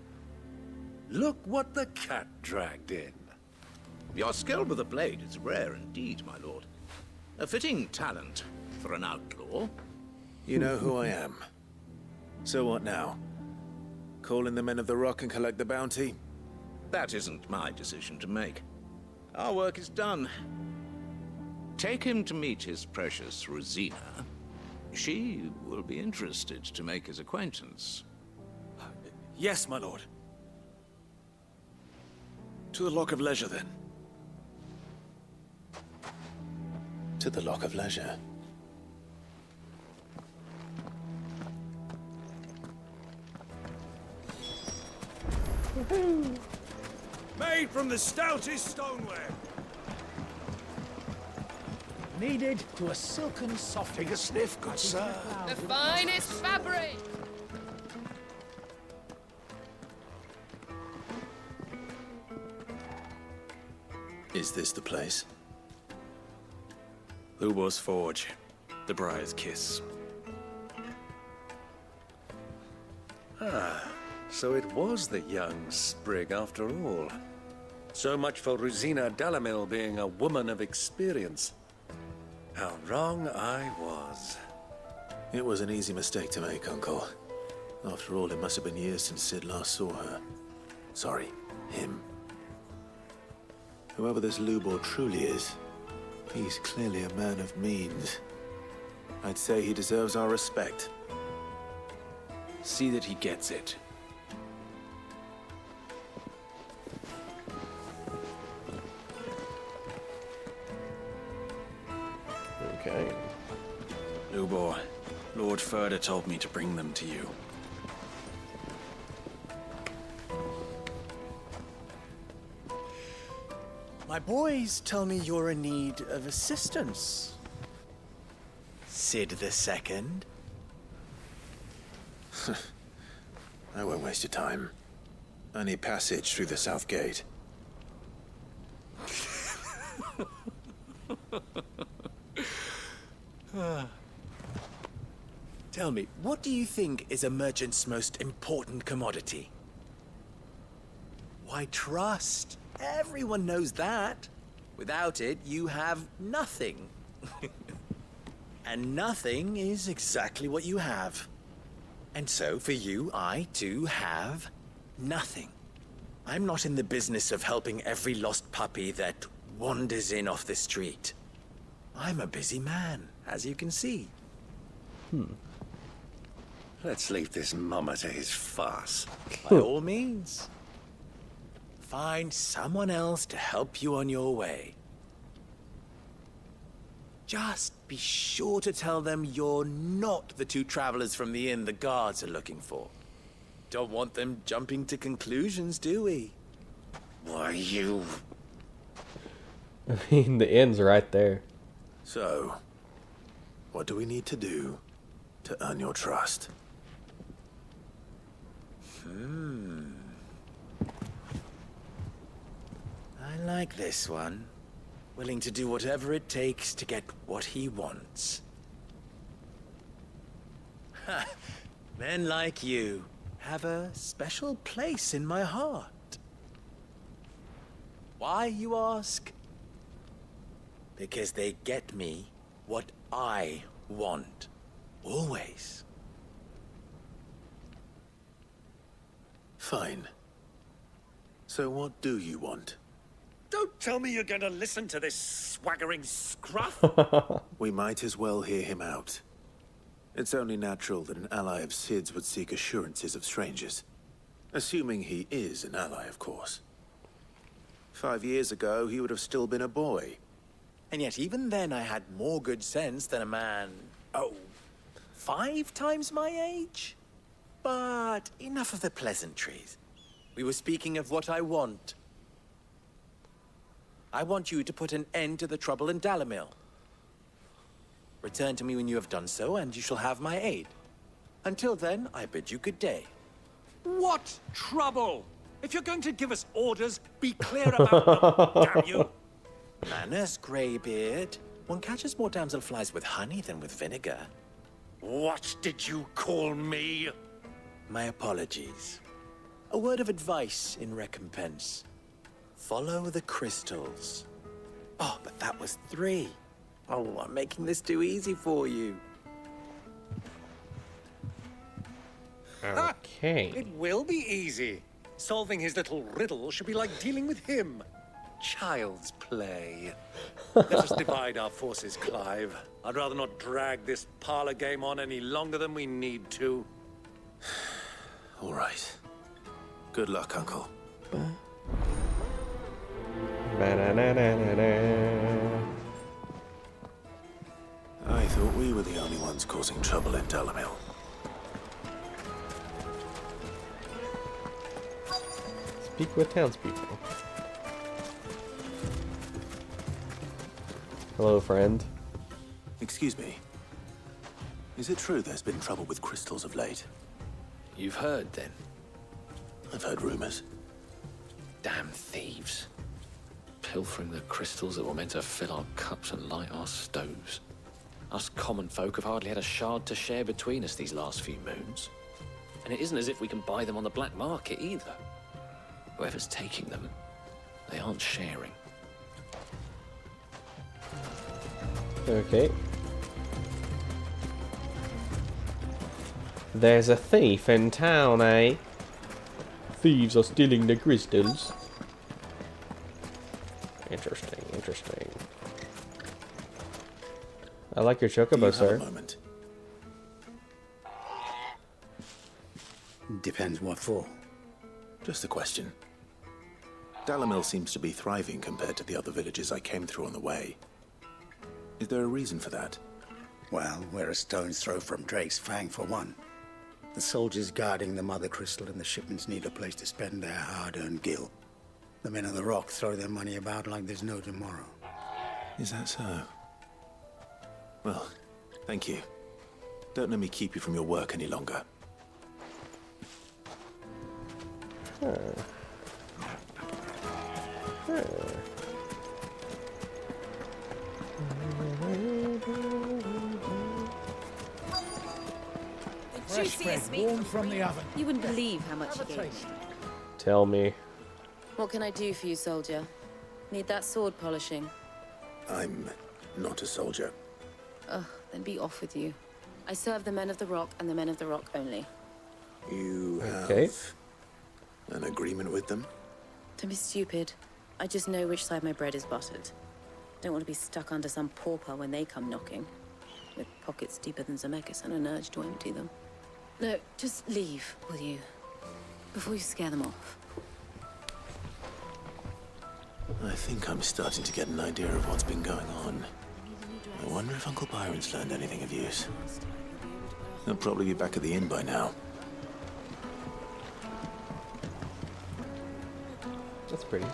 Look what the cat dragged in. Your skill with the blade is rare indeed, my lord. A fitting talent for an outlaw. You know who I am. So what now? Call in the Men of the Rock and collect the bounty? That isn't my decision to make. Our work is done. Take him to meet his precious Rosina. She will be interested to make his acquaintance. Yes, my lord. To the Lock of Leisure, then. To the Lock of Leisure. Made from the stoutest stoneware. Needed to a silken soft. Take a sniff, good sir. The finest fabric! Is this the place? Lubor's Forge. The Briar's Kiss. Ah, so it was the young sprig after all. So much for Rosina Dalamil being a woman of experience. How wrong I was. It was an easy mistake to make, Uncle. After all, it must have been years since Sid last saw her. Sorry, him. Whoever this Lubor truly is, he's clearly a man of means. I'd say he deserves our respect. See that he gets it. Okay. Lubor, Lord Ferda told me to bring them to you. My boys tell me you're in need of assistance. Sid the Second. I won't waste your time. I need passage through the south gate. Tell me, what do you think is a merchant's most important commodity? Why, trust. Everyone knows that. Without it, you have nothing. And nothing is exactly what you have. And so, for you, I, too, have nothing. I'm not in the business of helping every lost puppy that wanders in off the street. I'm a busy man, as you can see. Let's leave this mummer to his farce. By all means. Find someone else to help you on your way. Just be sure to tell them you're not the two travelers from the inn the guards are looking for. Don't want them jumping to conclusions, do we? Why, you... I mean, the end's right there. So, what do we need to do to earn your trust? I like this one. Willing to do whatever it takes to get what he wants. Men like you have a special place in my heart. Why, you ask? Because they get me what I want. Always. Fine. So what do you want? Don't tell me you're going to listen to this swaggering scruff. We might as well hear him out. It's only natural that an ally of Sid's would seek assurances of strangers. Assuming he is an ally, of course. 5 years ago, he would have still been a boy. And yet even then I had more good sense than a man, 5 times my age? But enough of the pleasantries. We were speaking of what I want. I want you to put an end to the trouble in Dalamil. Return to me when you have done so, and you shall have my aid. Until then, I bid you good day. What trouble? If you're going to give us orders, be clear about them, damn you! Manners, Greybeard. One catches more damselflies with honey than with vinegar. What did you call me? My apologies. A word of advice in recompense. Follow the crystals. Oh, but that was 3. Oh, I'm making this too easy for you. Okay. It will be easy. Solving his little riddle should be like dealing with him. Child's play. Let us divide our forces, Clive. I'd rather not drag this parlor game on any longer than we need to. All right. Good luck, Uncle. I thought we were the only ones causing trouble in Dalamil. Speak with townspeople. Hello, friend. Excuse me. Is it true there's been trouble with crystals of late? You've heard, then? I've heard rumors. Damn thieves. Pilfering the crystals that were meant to fill our cups and light our stoves. Us common folk have hardly had a shard to share between us these last few moons. And it isn't as if we can buy them on the black market either. Whoever's taking them, they aren't sharing. Okay. There's a thief in town, eh? Thieves are stealing the crystals. Interesting, interesting. I like your chocobo, sir. Moment. Depends what for. Just a question. Dalamil seems to be thriving compared to the other villages I came through on the way. Is there a reason for that? Well, we're a stone's throw from Drake's Fang, for one. The soldiers guarding the Mother Crystal and the shipments need a place to spend their hard-earned gil. The men of the Rock throw their money about like there's no tomorrow. Is that so? Well, thank you. Don't let me keep you from your work any longer. Juiciest meat warm from the oven. You wouldn't believe how much he gave me. Tell me. What can I do for you, soldier? Need that sword polishing? I'm not a soldier. Ugh, then be off with you. I serve the men of the Rock and the men of the Rock only. You have Okay. an agreement with them? Don't be stupid. I just know which side my bread is buttered. Don't want to be stuck under some pauper when they come knocking. With pockets deeper than Zemeckis and an urge to empty them. No, just leave, will you? Before you scare them off. I think I'm starting to get an idea of what's been going on. I wonder if Uncle Byron's learned anything of use. He'll probably be back at the inn by now. That's pretty.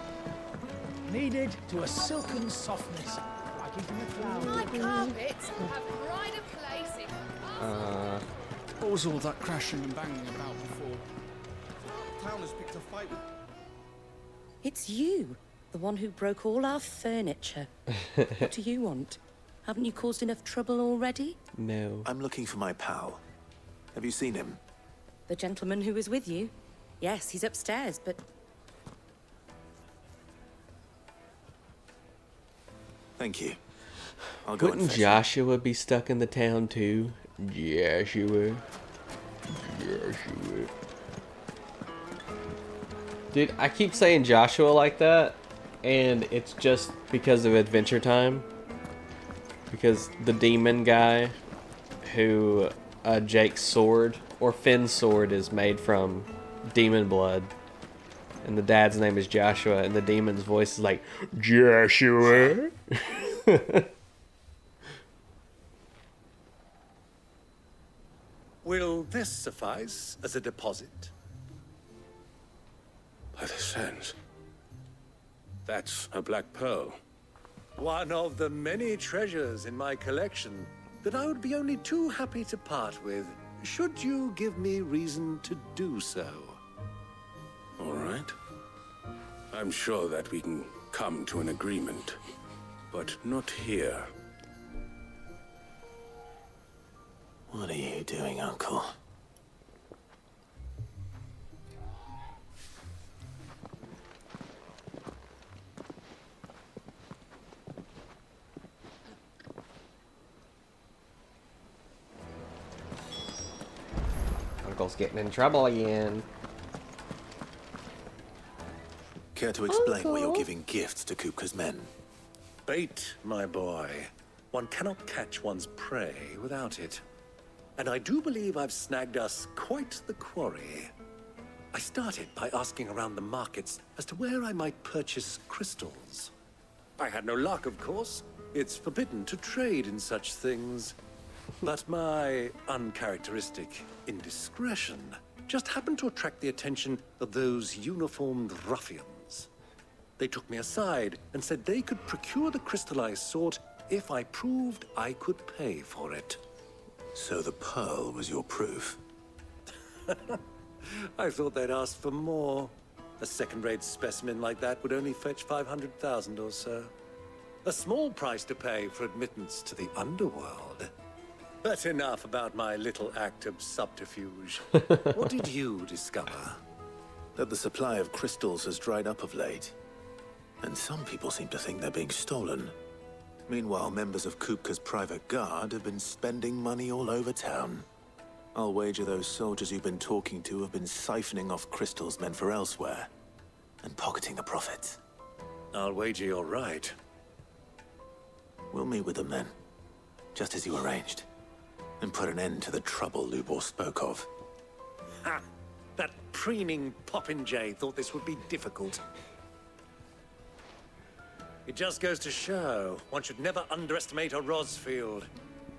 Kneaded to a silken softness, like in the flowers. My carpets have pride of place in. What was all that crashing and banging about before? Town has picked a fight with... It's you, the one who broke all our furniture. What do you want? Haven't you caused enough trouble already? No. I'm looking for my pal. Have you seen him? The gentleman who was with you? Yes, he's upstairs, but... Thank you. I'll go and Wouldn't fetch Joshua be stuck in the town too? Joshua. Dude, I keep saying Joshua like that, and it's just because of Adventure Time. Because the demon guy who Jake's sword, or Finn's sword, is made from demon blood. And the dad's name is Joshua, and the demon's voice is like, Joshua. Will this suffice as a deposit? By the sands. That's a black pearl. One of the many treasures in my collection that I would be only too happy to part with, should you give me reason to do so. All right. I'm sure that we can come to an agreement, but not here. What are you doing, Uncle? Uncle's getting in trouble again. Care to explain why you're giving gifts to Kupka's men? Bait, my boy. One cannot catch one's prey without it. And I do believe I've snagged us quite the quarry. I started by asking around the markets as to where I might purchase crystals. I had no luck, of course. It's forbidden to trade in such things. But my uncharacteristic indiscretion just happened to attract the attention of those uniformed ruffians. They took me aside and said they could procure the crystal I sought if I proved I could pay for it. So the pearl was your proof? I thought they'd ask for more. A second-rate specimen like that would only fetch 500,000 or so. A small price to pay for admittance to the underworld. But enough about my little act of subterfuge. What did you discover? That the supply of crystals has dried up of late. And some people seem to think they're being stolen. Meanwhile, members of Kupka's private guard have been spending money all over town. I'll wager those soldiers you've been talking to have been siphoning off crystals meant for elsewhere, and pocketing the profits. I'll wager you're right. We'll meet with them then, just as you arranged, and put an end to the trouble Lubor spoke of. Ha! That preening popinjay thought this would be difficult. It just goes to show, one should never underestimate a Rosfield.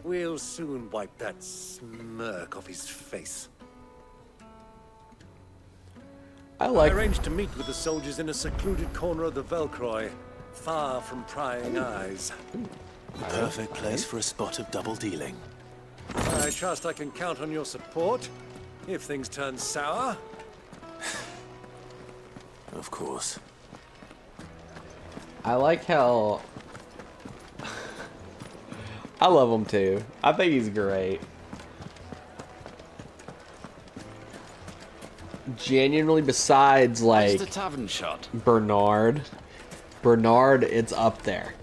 We'll soon wipe that smirk off his face. I arranged to meet with the soldiers in a secluded corner of the Velcroy, far from prying eyes. The perfect place for a spot of double dealing. I trust I can count on your support, if things turn sour. Of course. I like how... I love him too. I think he's great. Genuinely, besides like the tavern shot? Bernard, it's up there.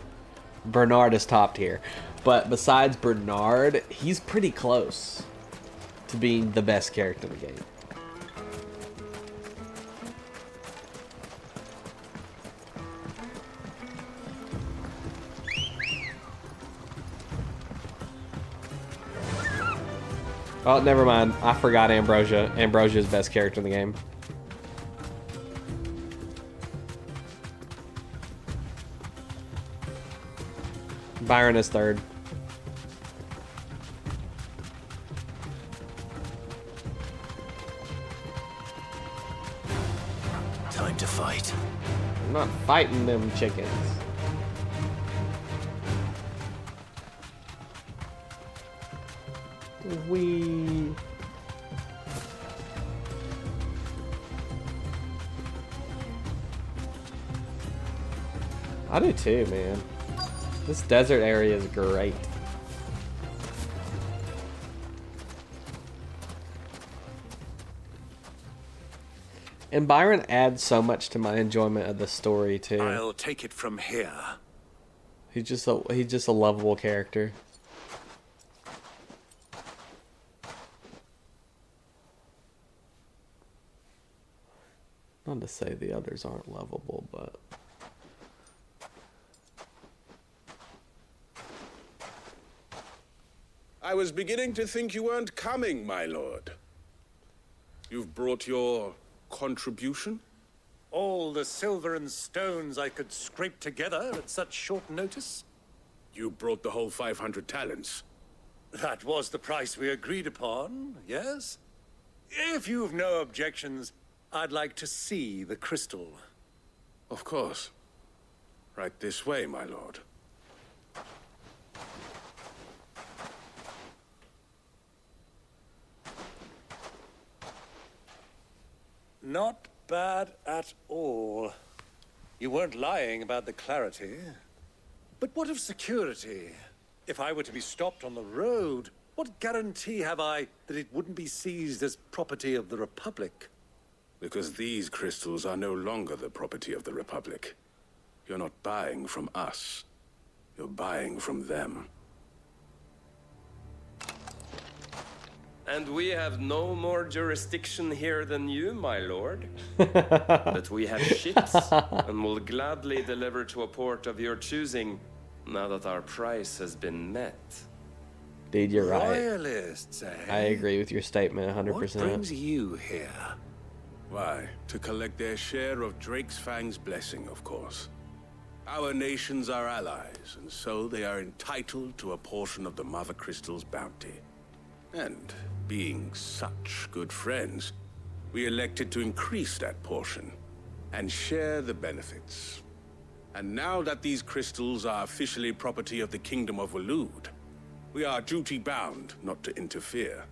Bernard is top tier. But besides Bernard, he's pretty close to being the best character in the game. Oh, never mind. I forgot Ambrosia. Ambrosia's best character in the game. Byron is third. Time to fight. I'm not fighting them chickens. We. I do too, man. This desert area is great. And Byron adds so much to my enjoyment of the story too. I'll take it from here. He's just a lovable character. Not to say the others aren't lovable, but I was beginning to think you weren't coming, my lord. You've brought your contribution? All the silver and stones I could scrape together at such short notice? You brought the whole 500 talents. That was the price we agreed upon, yes? If you've no objections, I'd like to see the crystal. Of course. Right this way, my lord. Not bad at all. You weren't lying about the clarity. But what of security? If I were to be stopped on the road, what guarantee have I that it wouldn't be seized as property of the Republic? Because these crystals are no longer the property of the Republic. You're not buying from us. You're buying from them. And we have no more jurisdiction here than you, my lord. But we have ships, and will gladly deliver to a port of your choosing, now that our price has been met. Dude, you're right. Royalists, eh? I agree with your statement 100%. What brings you here? Why, to collect their share of Drake's Fang's blessing, of course. Our nations are allies, and so they are entitled to a portion of the Mother Crystal's bounty. And being such good friends, we elected to increase that portion and share the benefits. And now that these crystals are officially property of the Kingdom of Waloed, we are duty-bound not to interfere,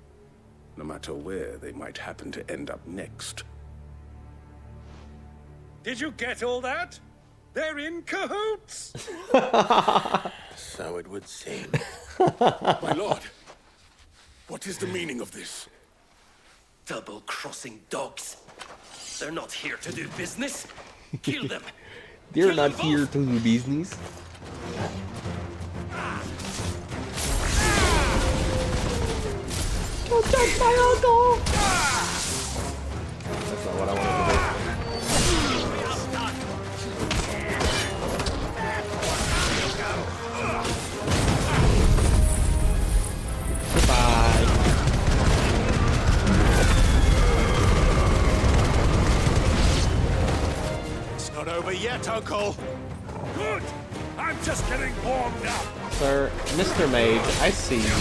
no matter where they might happen to end up next. Did you get all that? They're in cahoots! So it would seem. My lord, what is the meaning of this? Double-crossing dogs. They're not here to do business. Kill them. They're not here to do business. Don't touch my uncle! That's not what I wanted to do. Goodbye. It's not over yet, Uncle. Good. I'm just getting warmed up. Sir, Mr. Mage, I see you.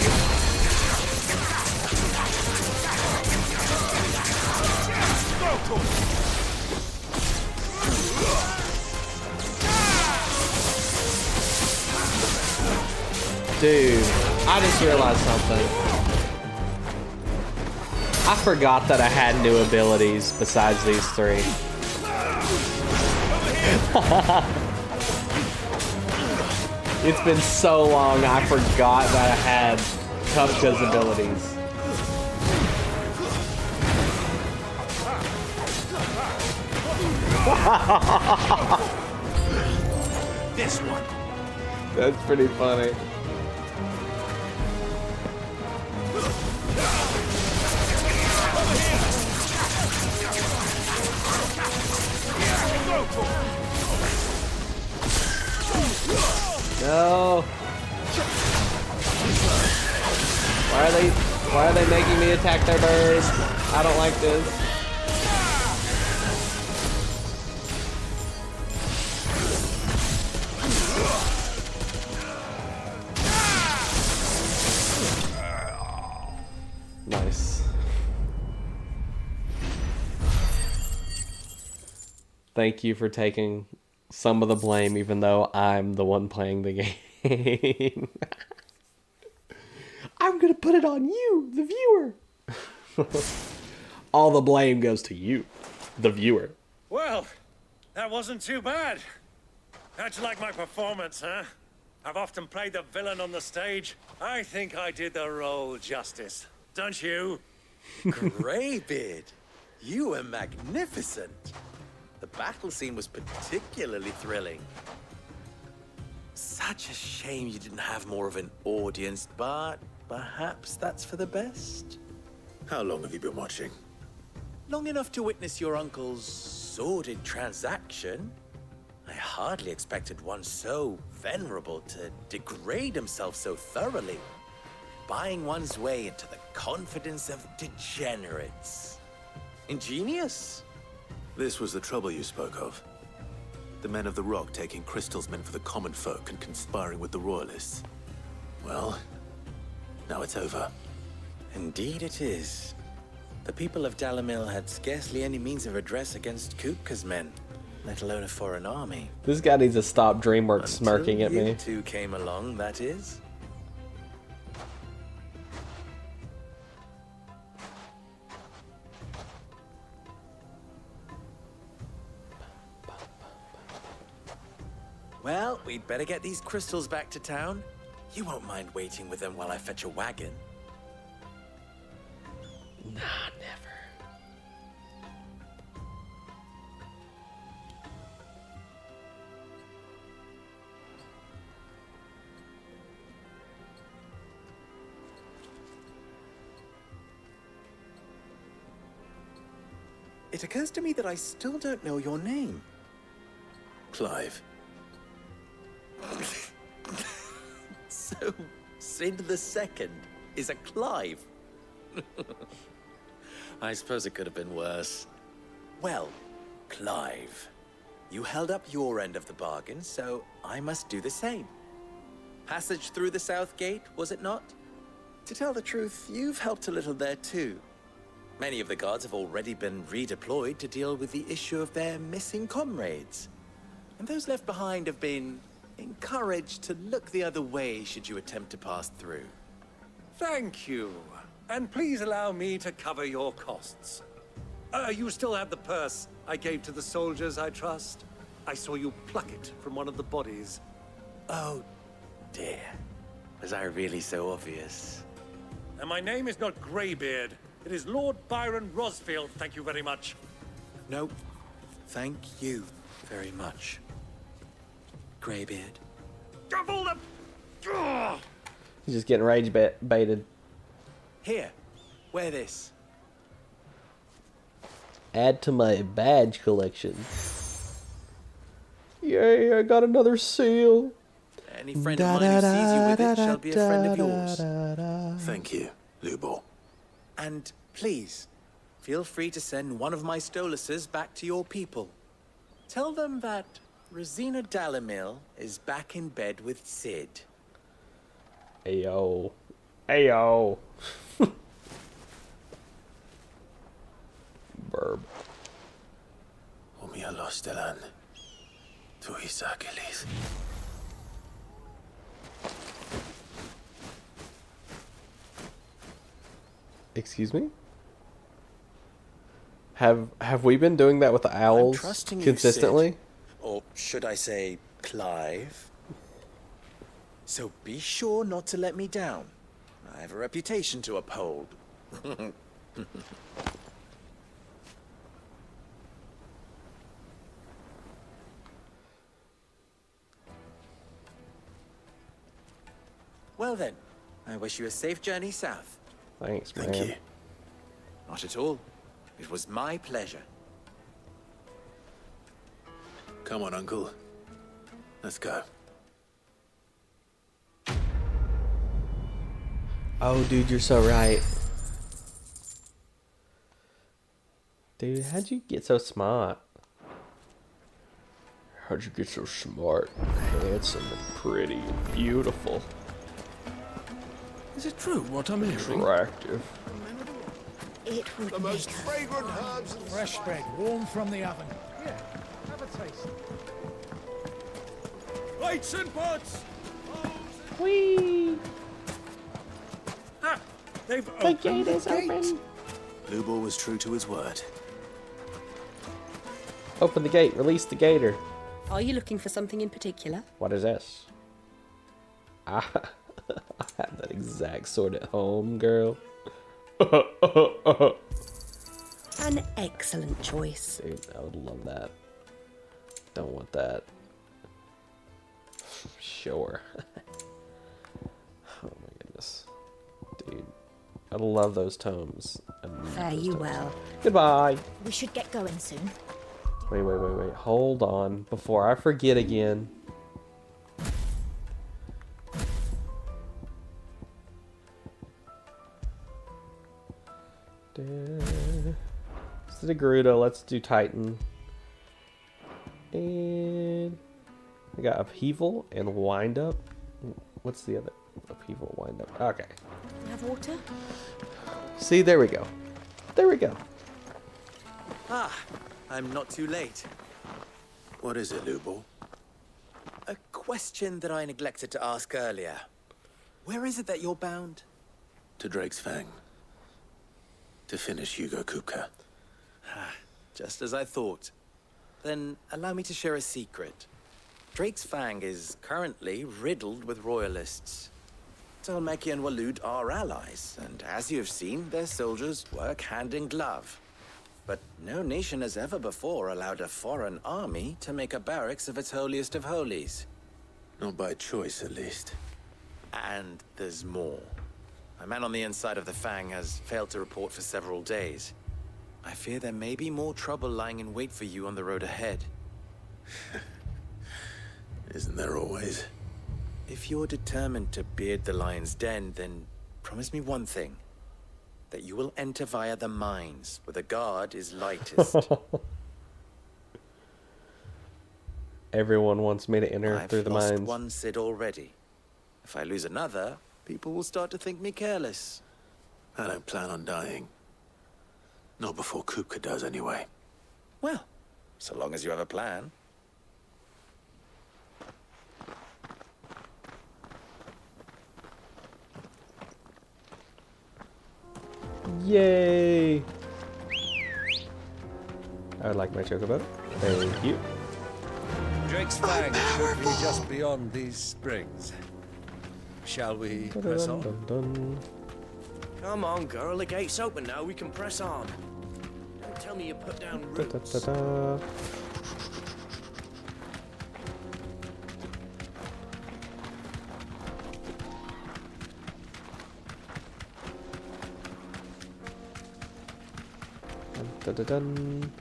Dude, I just realized something. I forgot that I had new abilities besides these three. It's been so long, I forgot that I had Kupka's abilities. This one. That's pretty funny. No. Why are they? Why are they making me attack their birds? I don't like this. Nice. Thank you for taking some of the blame, even though I'm the one playing the game. I'm gonna put it on you, the viewer. All the blame goes to you, the viewer. Well, that wasn't too bad. How'd you like my performance, huh? I've often played the villain on the stage. I think I did the role justice. Don't you? Greybeard, you were magnificent. The battle scene was particularly thrilling. Such a shame you didn't have more of an audience, but perhaps that's for the best. How long have you been watching? Long enough to witness your uncle's sordid transaction. I hardly expected one so venerable to degrade himself so thoroughly, buying one's way into the confidence of degenerates. Ingenious. This was the trouble you spoke of. The men of the Rock taking crystals meant for the common folk and conspiring with the Royalists. Well, now it's over. Indeed it is. The people of Dalamil had scarcely any means of redress against Kupka's men, let alone a foreign army. This guy needs to stop DreamWorks smirking at me. You two came along, that is. Well, we'd better get these crystals back to town. You won't mind waiting with them while I fetch a wagon? Nah, never. It occurs to me that I still don't know your name. Clive. So, Sid the Second is a Clive. I suppose it could have been worse. Well, Clive, you held up your end of the bargain, so I must do the same. Passage through the South Gate, was it not? To tell the truth, you've helped a little there too. Many of the guards have already been redeployed to deal with the issue of their missing comrades. And those left behind have been encouraged to look the other way should you attempt to pass through. Thank you. And please allow me to cover your costs. You still have the purse I gave to the soldiers, I trust? I saw you pluck it from one of the bodies. Oh, dear. Was I really so obvious? And my name is not Greybeard. It is Lord Byron Rosfield, thank you very much. No, thank you very much. Greybeard. Double the... Ugh! He's just getting rage baited. Here, wear this. Add to my badge collection. Yay, I got another seal. Any friend of mine who sees you with it shall be a friend of yours. Thank you, Lubor. And please, feel free to send one of my Stoluses back to your people. Tell them that Rosina Dalamil is back in bed with Sid. Ayo. Ayo. Verb. Umia Lostelan. Tuisakelis. Excuse me? Have we been doing that with the owls consistently? You, Sid. Or should I say, Clive? So be sure not to let me down. I have a reputation to uphold. Well then, I wish you a safe journey south. Thanks, man. Thank you. Not at all. It was my pleasure. Come on, Uncle. Let's go. Oh, dude, you're so right. Dude, how'd you get so smart? How'd you get so smart, handsome, and pretty, and beautiful? Is it true what I'm hearing? Attractive. It would The most fragrant herbs. Fresh bread, warm from the oven. Yeah, have a taste. Plates and pots. Whee! Ah, they've The opened gate is open. Lubor was true to his word. Open the gate. Release the gator. Are you looking for something in particular? What is this? I have that exact sword at home, girl. An excellent choice. Dude, I would love that. Don't want that. Sure. Oh my goodness. Dude, I love those tomes. Fare you well. Goodbye. We should get going soon. Wait. Hold on. Before I forget again. Instead of Gerudo, let's do Titan. And we got Upheaval and Wind Up. What's the other? Upheaval, Wind Up. Okay. You have water? See, there we go. There we go. Ah, I'm not too late. What is it, Lubor? A question that I neglected to ask earlier. Where is it that you're bound? To Drake's Fang. To finish Hugo Kupka. Just as I thought. Then allow me to share a secret. Drake's Fang is currently riddled with royalists. Talmeki and Walud are allies, and as you have seen, their soldiers work hand in glove. But no nation has ever before allowed a foreign army to make a barracks of its holiest of holies. Not by choice, at least. And there's more. A man on the inside of the Fang has failed to report for several days. I fear there may be more trouble lying in wait for you on the road ahead. Isn't there always? If you're determined to beard the lion's den, then promise me one thing. That you will enter via the mines, where the guard is lightest. Everyone wants me to enter through the I've lost mines. one Cid already. If I lose another, people will start to think me careless. I don't plan on dying. Not before Kupka does, anyway. Well, so long as you have a plan. Yay! I would like my chocobo. Thank you. Drake's Fang should be just beyond these springs. Shall we press on? Dun. Come on, girl. The gate's open now. We can press on. Don't tell me you put down roots. Da. Dun.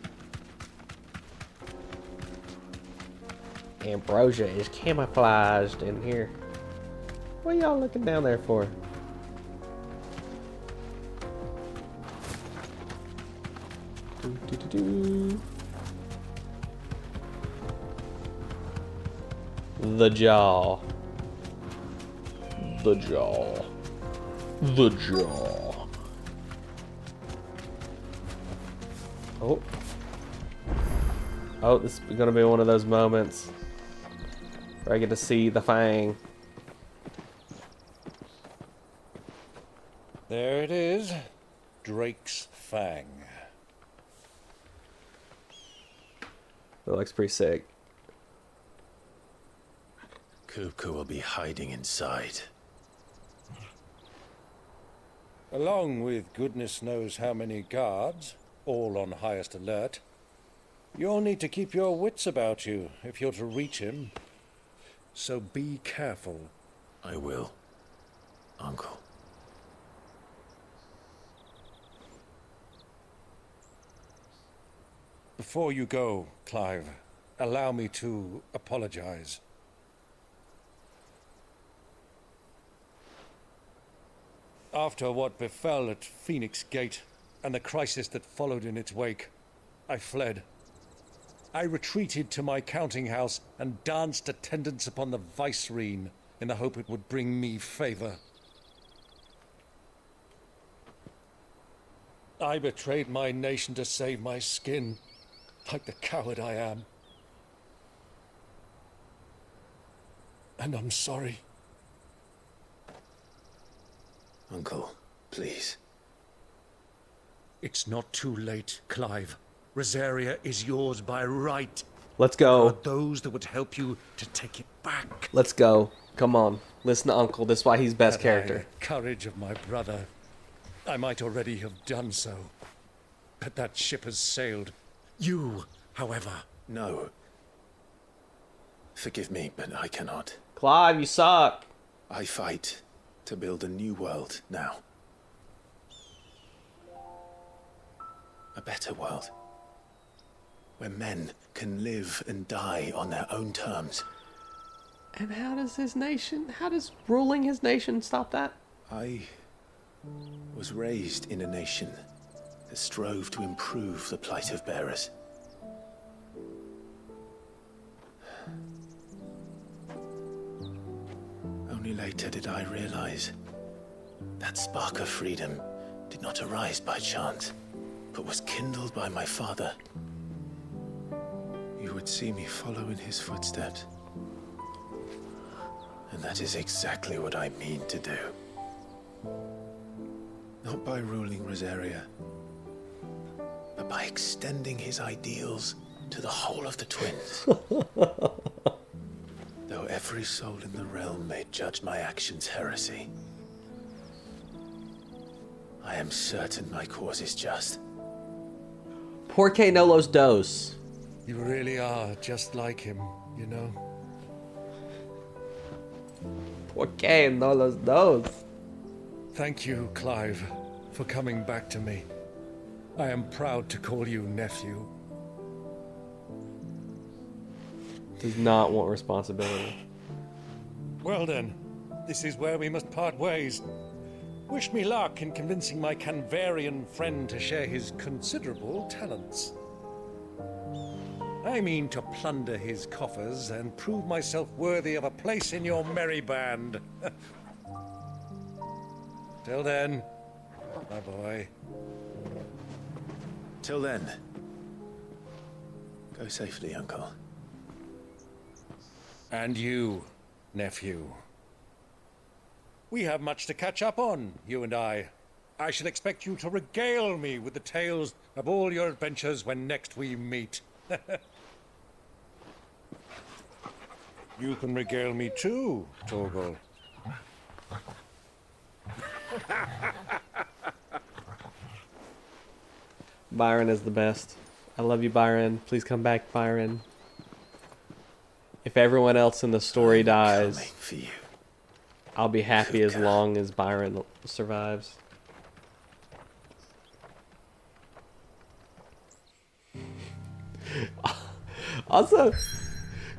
Ambrosia is camouflaged in here. What are y'all looking down there for? The jaw. The jaw. The jaw. Oh. Oh, this is gonna be one of those moments where I get to see the Fang. There it is. Drake's Fang. That looks pretty sick. Kupka will be hiding inside. Along with goodness knows how many guards, all on highest alert, you'll need to keep your wits about you if you're to reach him. So be careful. I will, Uncle. Before you go, Clive, allow me to apologize. After what befell at Phoenix Gate and the crisis that followed in its wake, I fled. I retreated to my counting house and danced attendance upon the vicereine in the hope it would bring me favor. I betrayed my nation to save my skin, like the coward I am. And I'm sorry. Uncle, please. It's not too late, Clive. Rosaria is yours by right. Let's go. There are those that would help you to take it back. Let's go. Come on. Listen to Uncle. This is why he's best character. Had I the courage of my brother, I might already have done so. But that ship has sailed. You, however... No. Forgive me, but I cannot. Clive, you suck. I fight to build a new world now. A better world. Where men can live and die on their own terms. And how does ruling his nation stop that? I was raised in a nation that strove to improve the plight of bearers. Only later did I realize that spark of freedom did not arise by chance, but was kindled by my father. You would see me follow in his footsteps. And that is exactly what I mean to do. Not by ruling Rosaria, but by extending his ideals to the whole of the twins. Though every soul in the realm may judge my actions heresy, I am certain my cause is just. Porque no los dos. You really are just like him, you know? Porque no los dos. Thank you, Clive, for coming back to me. I am proud to call you nephew. Does not want responsibility. Well then, this is where we must part ways. Wish me luck in convincing my Canvarian friend to share his considerable talents. I mean to plunder his coffers and prove myself worthy of a place in your merry band. Till then, my boy. Till then, go safely, Uncle. And you, nephew. We have much to catch up on, you and I. I shall expect you to regale me with the tales of all your adventures when next we meet. You can regale me too, Torgal. Byron is the best. I love you, Byron. Please come back, Byron. If everyone else in the story dies, I'll be happy as long as Byron survives. Also,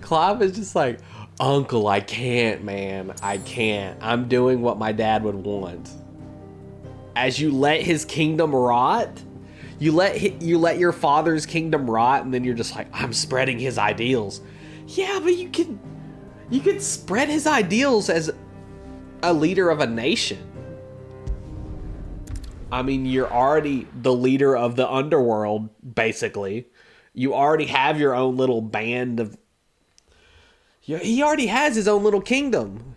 Clive is just like, Uncle, I can't, man. I can't. I'm doing what my dad would want. As you let his kingdom rot, you let your father's kingdom rot, and then you're just like, I'm spreading his ideals. Yeah, but you can spread his ideals as a leader of a nation. I mean, you're already the leader of the underworld, basically. You already have your own little band of... He already has his own little kingdom.